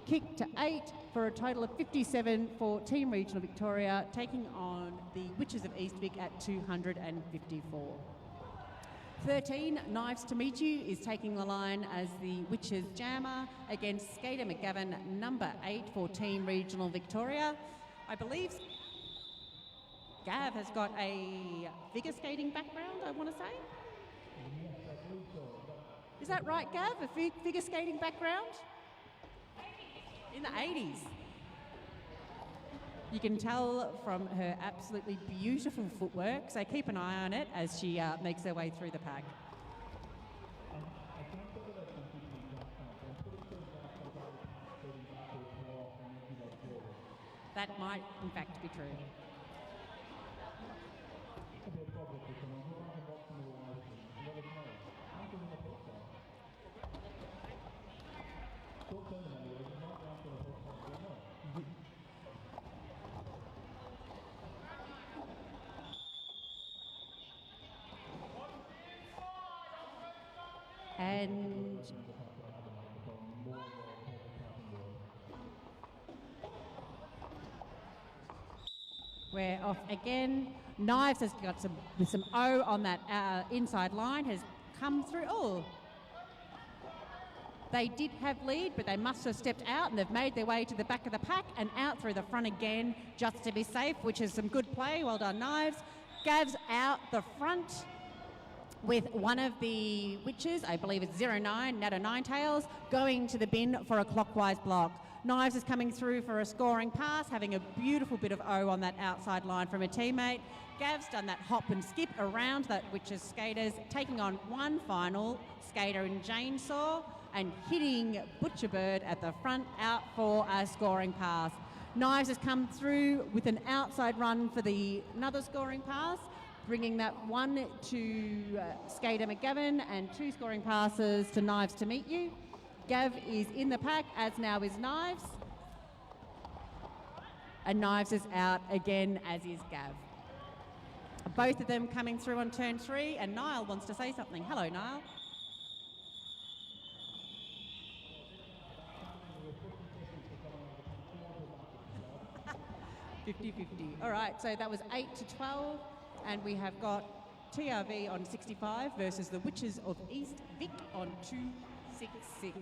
kick to 8 for a total of 57 for Team Regional Victoria, taking on the Witches of Eastvic at 254. 13, Knives to Meet You, is taking the line as the Witches Jammer against Skater McGavin, number 8 for Team Regional Victoria. I believe Gav has got a figure skating background, I want to say. Is that right, Gav? A figure skating background? In the 80s. You can tell from her absolutely beautiful footwork, so keep an eye on it as she makes her way through the pack. That might, in fact, be true. And we're off again. Knives has got some O on that inside line, has come through. Oh, they did have lead, but they must have stepped out, and they've made their way to the back of the pack and out through the front again just to be safe, which is some good play. Well done, Knives. Gav's out the front with one of the witches, I believe it's 09, Natter Ninetails, going to the bin for a clockwise block. Knives is coming through for a scoring pass, having a beautiful bit of O on that outside line from a teammate. Gav's done that hop and skip around that witches skaters, taking on one final skater in Chainsaw and hitting Butcherbird at the front out for a scoring pass. Knives has come through with an outside run for another scoring pass, bringing that one to Skater McGavin and 2 scoring passes to Knives to meet you. Gav is in the pack, as now is Knives. And Knives is out again, as is Gav. Both of them coming through on turn 3, and Niall wants to say something. Hello, Niall. All right, so that was 8 to 12. And we have got TRV on 65 versus the Witches of East Vic on 266.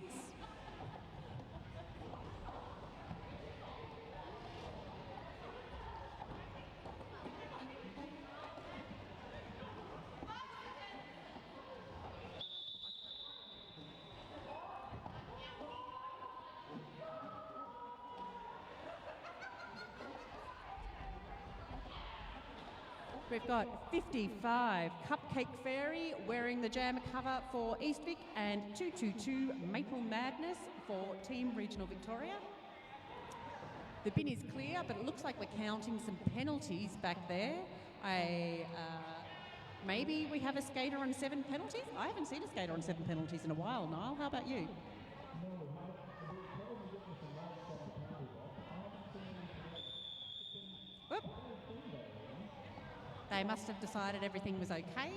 We've got 55 Cupcake Fairy wearing the jam cover for Eastvic and 222 Maple Madness for Team Regional Victoria. The bin is clear, but it looks like we're counting some penalties back there. Maybe we have a skater on 7 penalties? I haven't seen a skater on 7 penalties in a while, Niall. How about you? Whoop. They must have decided everything was okay.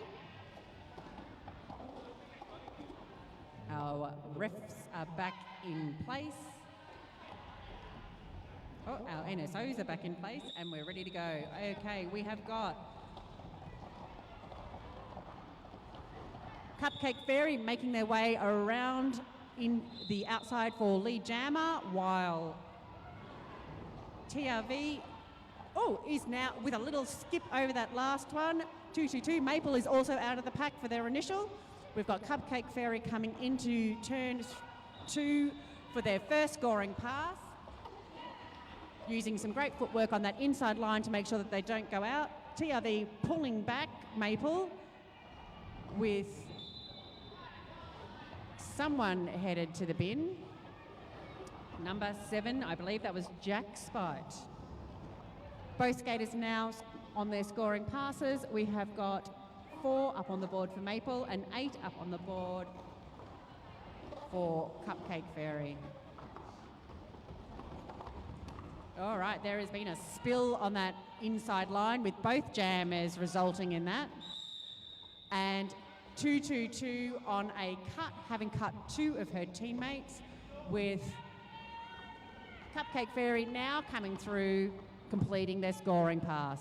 Our refs are back in place. Oh, our NSOs are back in place and we're ready to go. Okay, we have got Cupcake Fairy making their way around in the outside for lead jammer, while TRV is now with a little skip over that last one. 222 Maple is also out of the pack for their initial. We've got Cupcake Fairy coming into turn 2 for their first scoring pass, using some great footwork on that inside line to make sure that they don't go out. TRV pulling back Maple with someone headed to the bin. Number 7, I believe that was Jack Spite. Both skaters now on their scoring passes. We have got 4 up on the board for Maple and 8 up on the board for Cupcake Fairy. All right, there has been a spill on that inside line with both jammers resulting in that. And 222 on a cut, having cut 2 of her teammates, with Cupcake Fairy now coming through, completing their scoring pass.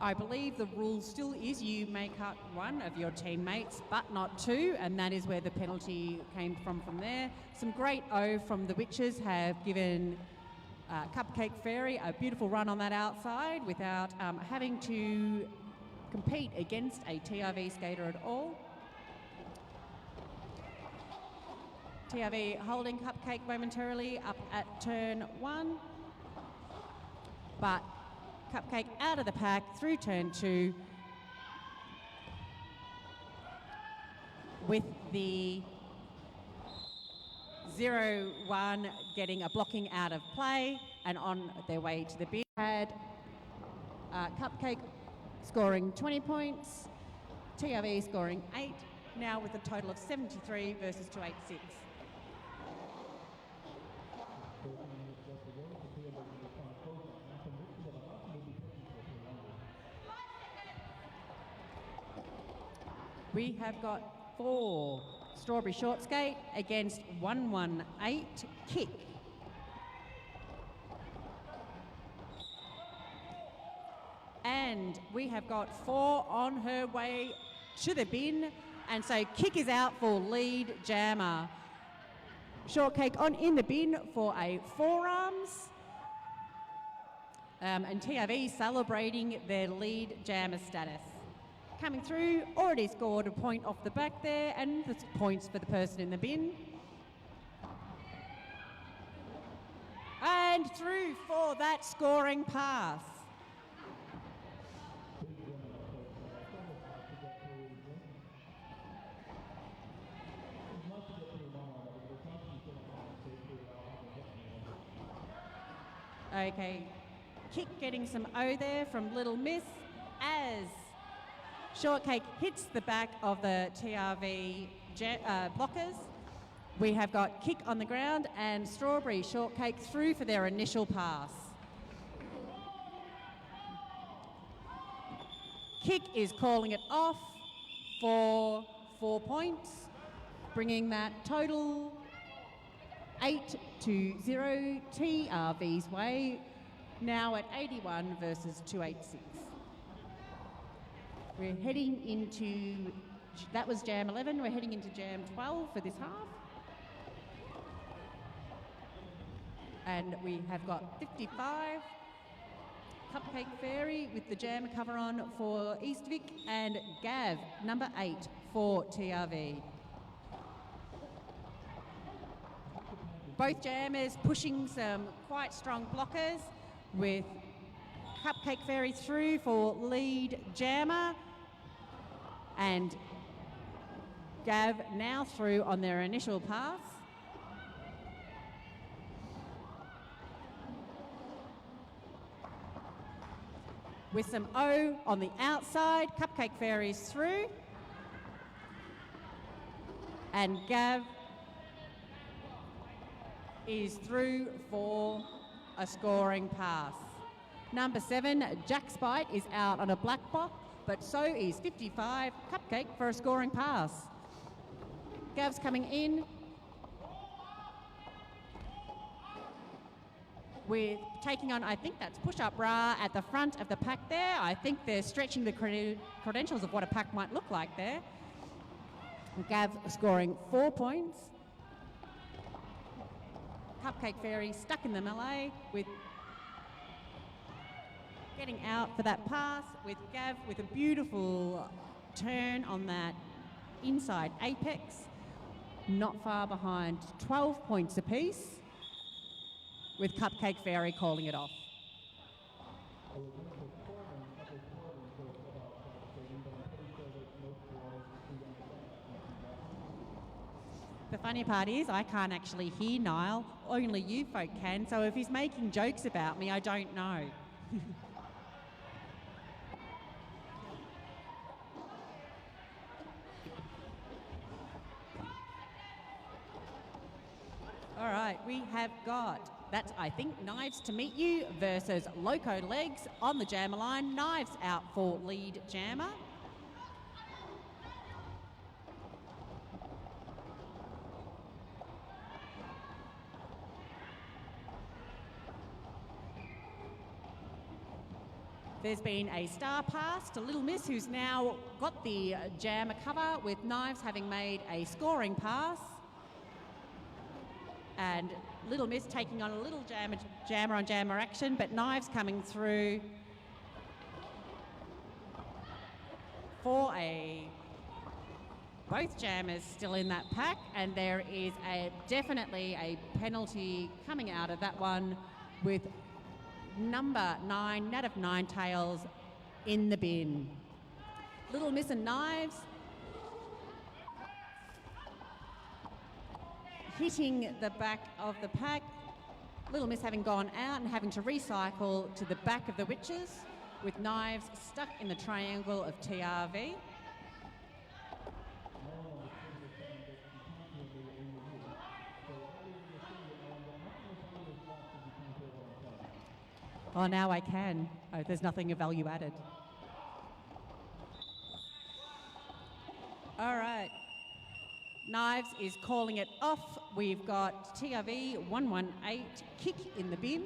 I believe the rule still is you may cut 1 of your teammates, but not 2, and that is where the penalty came from there. Some great O from the Witches have given Cupcake Fairy a beautiful run on that outside without having to compete against a TRV skater at all. TRV holding Cupcake momentarily up at turn 1. But Cupcake out of the pack through turn 2 with the 0-1 getting a blocking out of play and on their way to the bin. Had Cupcake scoring 20 points, TRV scoring 8, now with a total of 73 versus 286. We have got 4 Strawberry Short Skate against 118 Kick. And we have got 4 on her way to the bin, and so Kick is out for lead jammer. Shortcake on in the bin for a forearms. And TRV celebrating their lead jammer status. Coming through, already scored a point off the back there, and the points for the person in the bin. And through for that scoring pass. Okay, Kick getting some O there from Little Miss as Shortcake hits the back of the TRV blockers. We have got Kick on the ground and Strawberry Shortcake through for their initial pass. Kick is calling it off for 4 points, bringing that total 8-0 TRV's way, now at 81 versus 286. We're heading into, that was Jam 11, we're heading into Jam 12 for this half. And we have got 55, Cupcake Fairy with the jam cover on for East Vic, and Gav, number 8 for TRV. Both jammers pushing some quite strong blockers with Cupcake Fairy through for lead jammer, and Gav now through on their initial pass. With some O on the outside, Cupcake Fairy's through, and Gav is through for a scoring pass. Number 7, Jack's Bite, is out on a black box, but so is 55, Cupcake, for a scoring pass. Gav's coming in with taking on, I think that's Push-Up Bra at the front of the pack there. I think they're stretching the credentials of what a pack might look like there. Gav scoring 4 points. Cupcake Fairy stuck in the melee with getting out for that pass, with Gav with a beautiful turn on that inside apex, not far behind, 12 points apiece, with Cupcake Fairy calling it off. The funny part is I can't actually hear Niall, only you folk can, so if he's making jokes about me, I don't know. All right, we have got, that's I think Knives to Meet You versus Loco Legs on the jammer line. Knives out for lead jammer. There's been a star pass to Little Miss, who's now got the jammer cover, with Knives having made a scoring pass. And Little Miss taking on a little jammer on jammer action, but Knives coming through for a Both jammers still in that pack, and there is definitely a penalty coming out of that one with number 9, Nat of Nine Tails, in the bin. Little Miss and Knives hitting the back of the pack. Little Miss having gone out and having to recycle to the back of the Witches, with Knives stuck in the triangle of TRV. Oh, now I can. Oh, there's nothing of value added. All right. Knives is calling it off. We've got TRV 118 kick in the bin.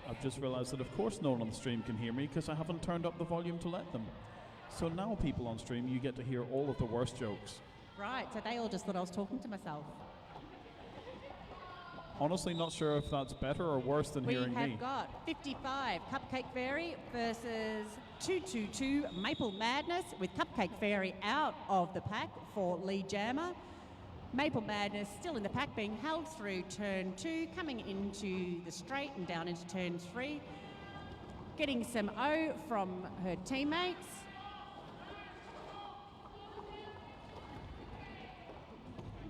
I've just realised that of course no one on the stream can hear me because I haven't turned up the volume to let them. So now people on stream, you get to hear all of the worst jokes. Right, so they all just thought I was talking to myself. Honestly, not sure if that's better or worse than hearing me. We have got 55 Cupcake Fairy versus 222 Maple Madness, with Cupcake Fairy out of the pack for Lee Jammer. Maple Madness still in the pack, being held through turn 2, coming into the straight and down into turn 3. Getting some O from her teammates.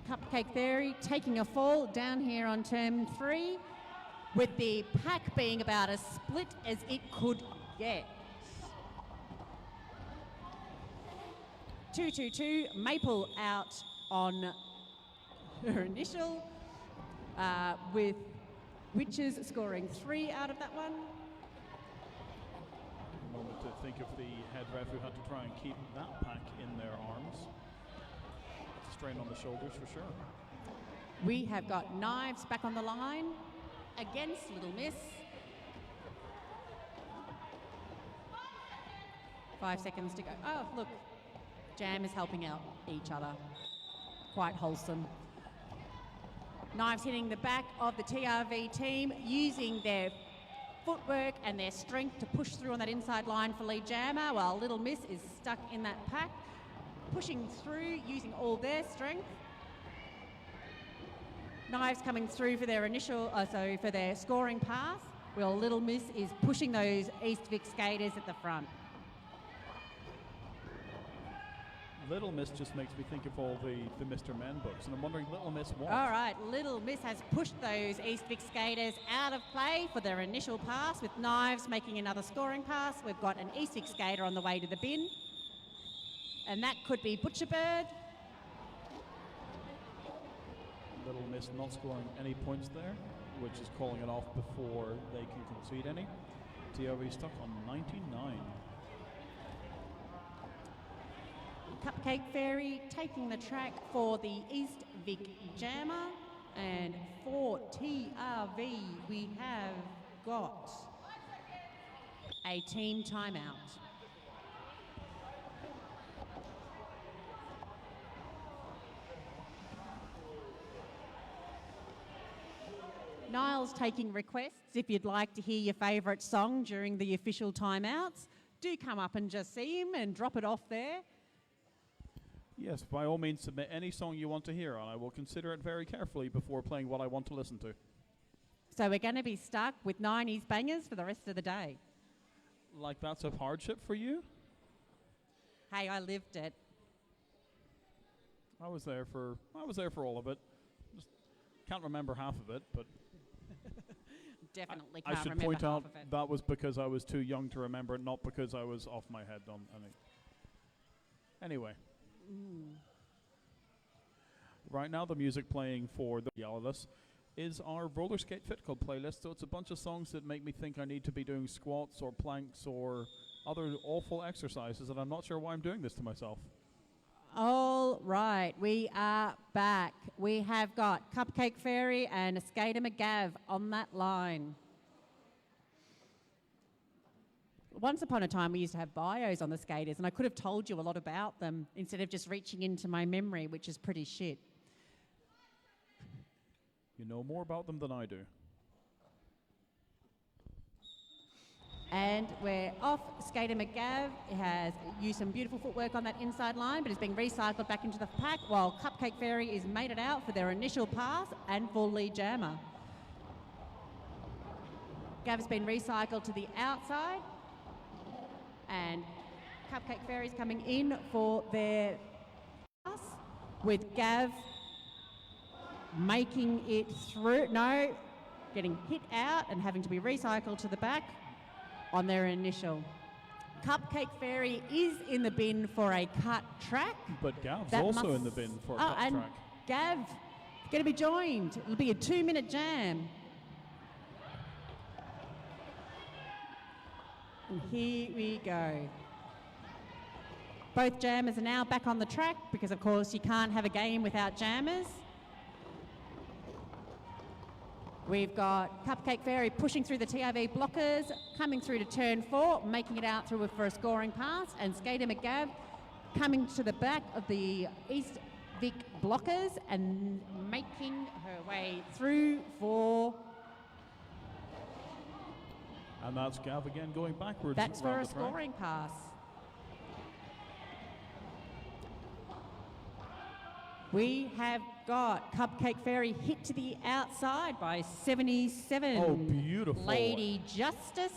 Cupcake Fairy taking a fall down here on turn 3, with the pack being about as split as it could get. 222 Maple out on her initial, with Witches scoring 3 out of that one. A moment to think of the head ref who had to try and keep that pack in their arms. It's a strain on the shoulders for sure. We have got Knives back on the line against Little Miss. 5 seconds to go. Oh, look, Jam is helping out each other. Quite wholesome. Knives hitting the back of the TRV team, using their footwork and their strength to push through on that inside line for Lee Jammer, while Little Miss is stuck in that pack, pushing through using all their strength. Knives coming through for their initial, for their scoring pass, while Little Miss is pushing those East Vic skaters at the front. Little Miss just makes me think of all the Mr. Men books, and I'm wondering, Little Miss what? All right, Little Miss has pushed those East Vic skaters out of play for their initial pass, with Knives making another scoring pass. We've got an East Vic skater on the way to the bin, and that could be Butcherbird. Little Miss not scoring any points there, which is calling it off before they can concede any. TRV stuck on 99. Cupcake Fairy taking the track for the East Vic Jammer, and for TRV we have got a team timeout. Niall's taking requests. If you'd like to hear your favourite song during the official timeouts, do come up and just see him and drop it off there. Yes, by all means, submit any song you want to hear, and I will consider it very carefully before playing what I want to listen to. So we're going to be stuck with 90s bangers for the rest of the day. Like that's a hardship for you? Hey, I lived it. I was there for all of it. Just can't remember half of it, but Definitely I can't should remember point half out of it. that was because I was too young to remember it, not because I was off my head on any. Anyway. Right now, the music playing for the Yell at Us is our Roller Skate Fit Club playlist. So it's a bunch of songs that make me think I need to be doing squats or planks or other awful exercises, and I'm not sure why I'm doing this to myself. All right, we are back. We have got Cupcake Fairy and Skater McGav on that line. Once upon a time, we used to have bios on the skaters, and I could have told you a lot about them instead of just reaching into my memory, which is pretty shit. You know more about them than I do. And we're off. Skater McGav has used some beautiful footwork on that inside line, but is being recycled back into the pack, while Cupcake Fairy is made it out for their initial pass and for lead jammer. Gav has been recycled to the outside, and Cupcake Fairy's coming in for their pass, with Gav making it through. No, getting hit out and having to be recycled to the back on their initial. Cupcake Fairy is in the bin for a cut track. But Gav's also in the bin for a cut and track. Gav going to be joined. It'll be a 2-minute jam. And here we go. Both jammers are now back on the track because, of course, you can't have a game without jammers. We've got Cupcake Fairy pushing through the TRV blockers, coming through to turn 4, making it out through for a scoring pass, and Skater McGav coming to the back of the East Vic blockers and making her way through for... And that's Gav again going backwards. That's for a the track. scoring pass. We have got Cupcake Fairy hit to the outside by 77. Oh, beautiful. Lady Justice.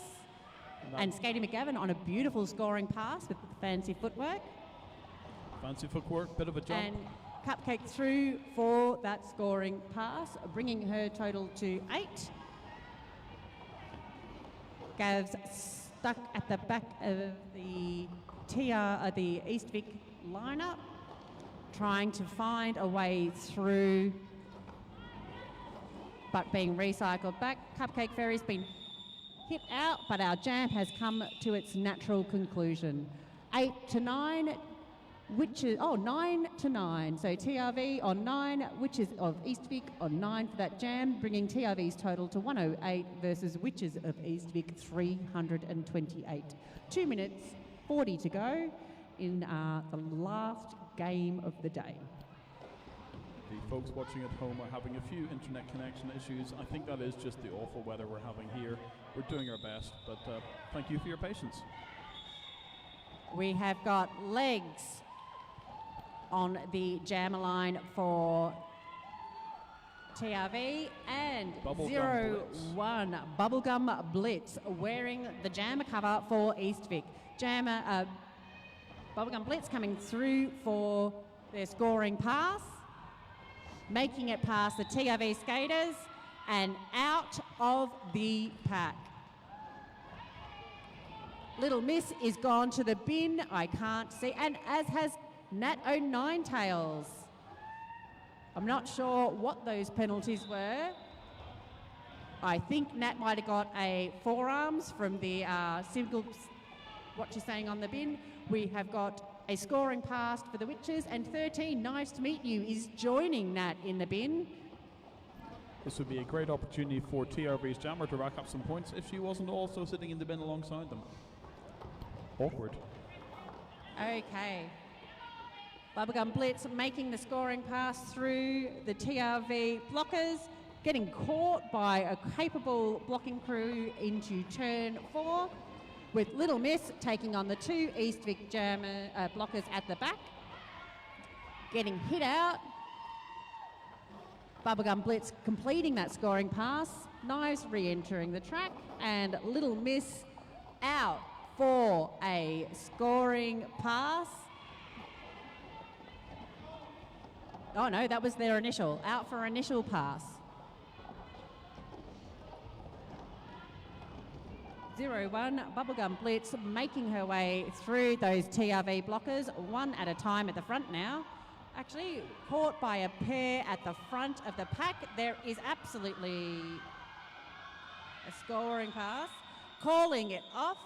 And Skater McGavin on a beautiful scoring pass with fancy footwork. Fancy footwork, bit of a jump. And Cupcake through for that scoring pass, bringing her total to 8. Gav's stuck at the back of the the East Vic lineup, trying to find a way through, but being recycled back. Cupcake Fairy's been hit out, but our jam has come to its natural conclusion. 8 to 9, Witches, 9 to 9. So TRV on 9, Witches of East Vic on 9 for that jam, bringing TRV's total to 108 versus Witches of East Vic 328. 2 minutes, 40 to go in the last game of the day. The folks watching at home are having a few internet connection issues. I think that is just the awful weather we're having here. We're doing our best, but thank you for your patience. We have got legs on the jammer line for TRV and Bubblegum 0-1 Bubblegum Blitz wearing the jammer cover for East Vic. Bubblegum Blitz coming through for their scoring pass, making it past the TRV skaters and out of the pack. Little Miss is gone to the bin, I can't see, and as has Nat O'Ninetails. I'm not sure what those penalties were. I think Nat might have got a forearms from the single, what you're saying on the bin. We have got a scoring pass for the Witches, and 13, Nice to Meet You, is joining Nat in the bin. This would be a great opportunity for TRV's jammer to rack up some points if she wasn't also sitting in the bin alongside them. Awkward. Okay. Bubblegum Blitz making the scoring pass through the TRV blockers, getting caught by a capable blocking crew into turn 4, with Little Miss taking on the 2 East Vic jammer blockers at the back, getting hit out. Bubblegum Blitz completing that scoring pass, Knives re-entering the track, and Little Miss out for a scoring pass. Oh no, that was their initial, out for initial pass. 0-1 Bubblegum Blitz making her way through those TRV blockers, one at a time at the front now. Actually caught by a pair at the front of the pack. There is absolutely a scoring pass. Calling it off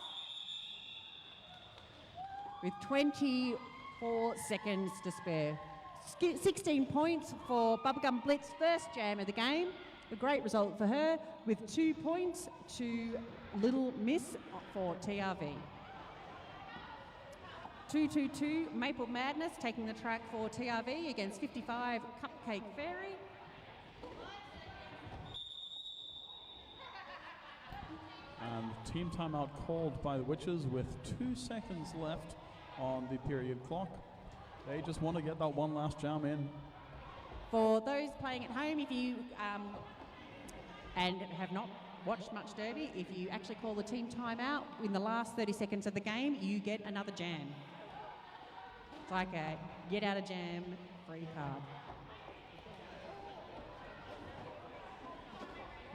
with 24 seconds to spare. 16 points for Bubblegum Blitz, first jam of the game. A great result for her, with 2 points to Little Miss for TRV. 2-2-2 Maple Madness taking the track for TRV against 55 Cupcake Fairy. And team timeout called by the Witches with 2 seconds left on the period clock. They just want to get that one last jam in. For those playing at home, if you and have not watched much Derby, if you actually call the team timeout in the last 30 seconds of the game, you get another jam. It's like a get out of jam free card.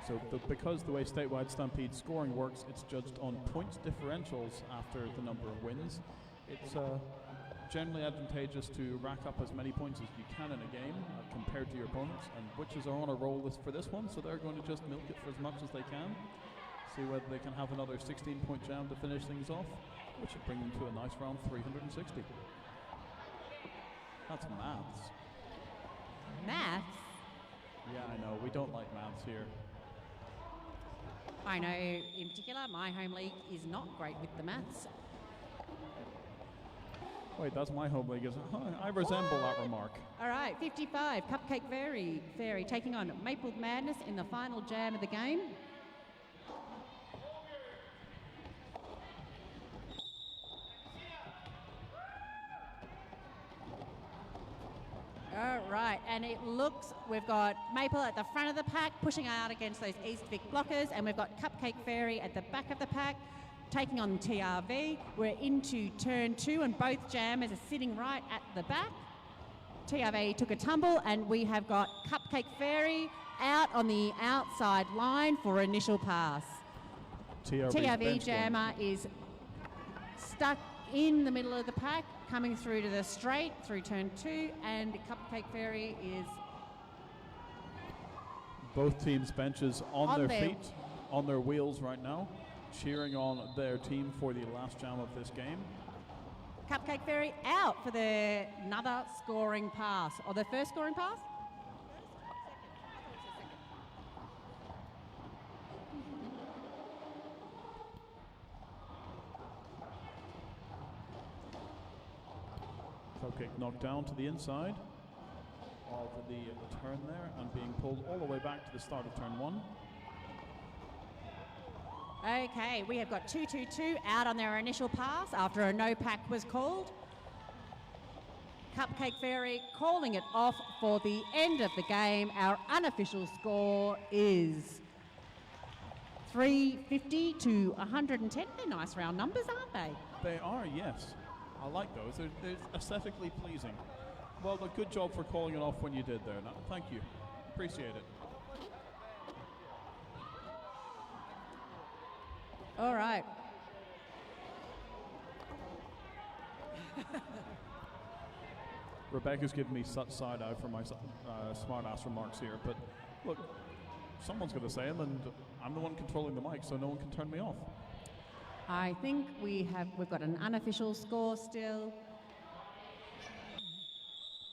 So because the way statewide Stampede scoring works, it's judged on points differentials after the number of wins. It's generally advantageous to rack up as many points as you can in a game compared to your opponents, and Witches are on a roll for this one, so they're going to just milk it for as much as they can, see whether they can have another 16-point jam to finish things off, which would bring them to a nice round 360. That's maths. Maths? Yeah, I know, we don't like maths here. I know, in particular, my home league is not great with the maths. Wait, that's my home league, isn't it? I resemble that remark. All right, 55, Cupcake Fairy taking on Maple Madness in the final jam of the game. All right, and it looks, we've got Maple at the front of the pack, pushing out against those East Vic blockers, and we've got Cupcake Fairy at the back of the pack, taking on TRV. We're into turn 2, and both jammers are sitting right at the back. TRV took a tumble, and we have got Cupcake Fairy out on the outside line for initial pass. TRV jammer is stuck in the middle of the pack, coming through to the straight through turn 2, and Cupcake Fairy is... Both teams' benches on their feet, on their wheels right now, cheering on their team for the last jam of this game. Cupcake Fairy out for another scoring pass, or the first scoring pass? Kick knocked down to the inside of the turn there and being pulled all the way back to the start of turn 1. Okay, we have got 2-2-2 out on their initial pass after a no pack was called. Cupcake Fairy calling it off for the end of the game. Our unofficial score is 350 to 110. They're nice round numbers, aren't they? They are, yes. I like those. They're aesthetically pleasing. Well, a good job for calling it off when you did there. No, thank you. Appreciate it. All right. Rebecca's giving me such side-eye for my smart-ass remarks here, but look, someone's going to say them, and I'm the one controlling the mic, so no one can turn me off. I think we've got an unofficial score still.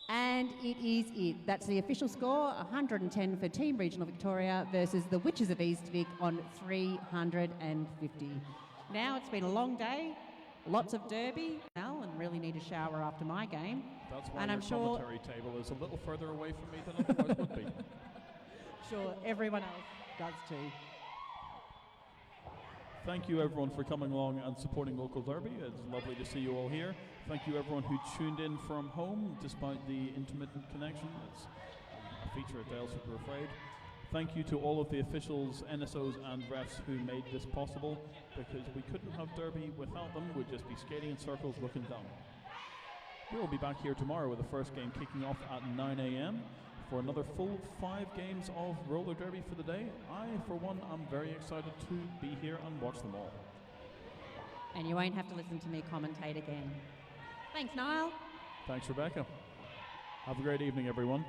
And it is it. That's the official score, 110 for Team Regional Victoria versus the Witches of East Vic on 350. Now it's been a long day, lots of derby, and really need a shower after my game. That's why and your I'm sure commentary table is a little further away from me than otherwise would be. Sure, everyone else does too. Thank you everyone for coming along and supporting local derby. It's lovely to see you all here. Thank you everyone who tuned in from home despite the intermittent connection. It's a feature at Dale Super Afraid. Thank you to all of the officials, NSOs and refs who made this possible, because we couldn't have derby without them. We'd just be skating in circles looking dumb. We'll be back here tomorrow with the first game kicking off at 9 a.m. for another full 5 games of roller derby for the day. I, for one, am very excited to be here and watch them all. And you won't have to listen to me commentate again. Thanks, Niall. Thanks, Rebecca. Have a great evening, everyone.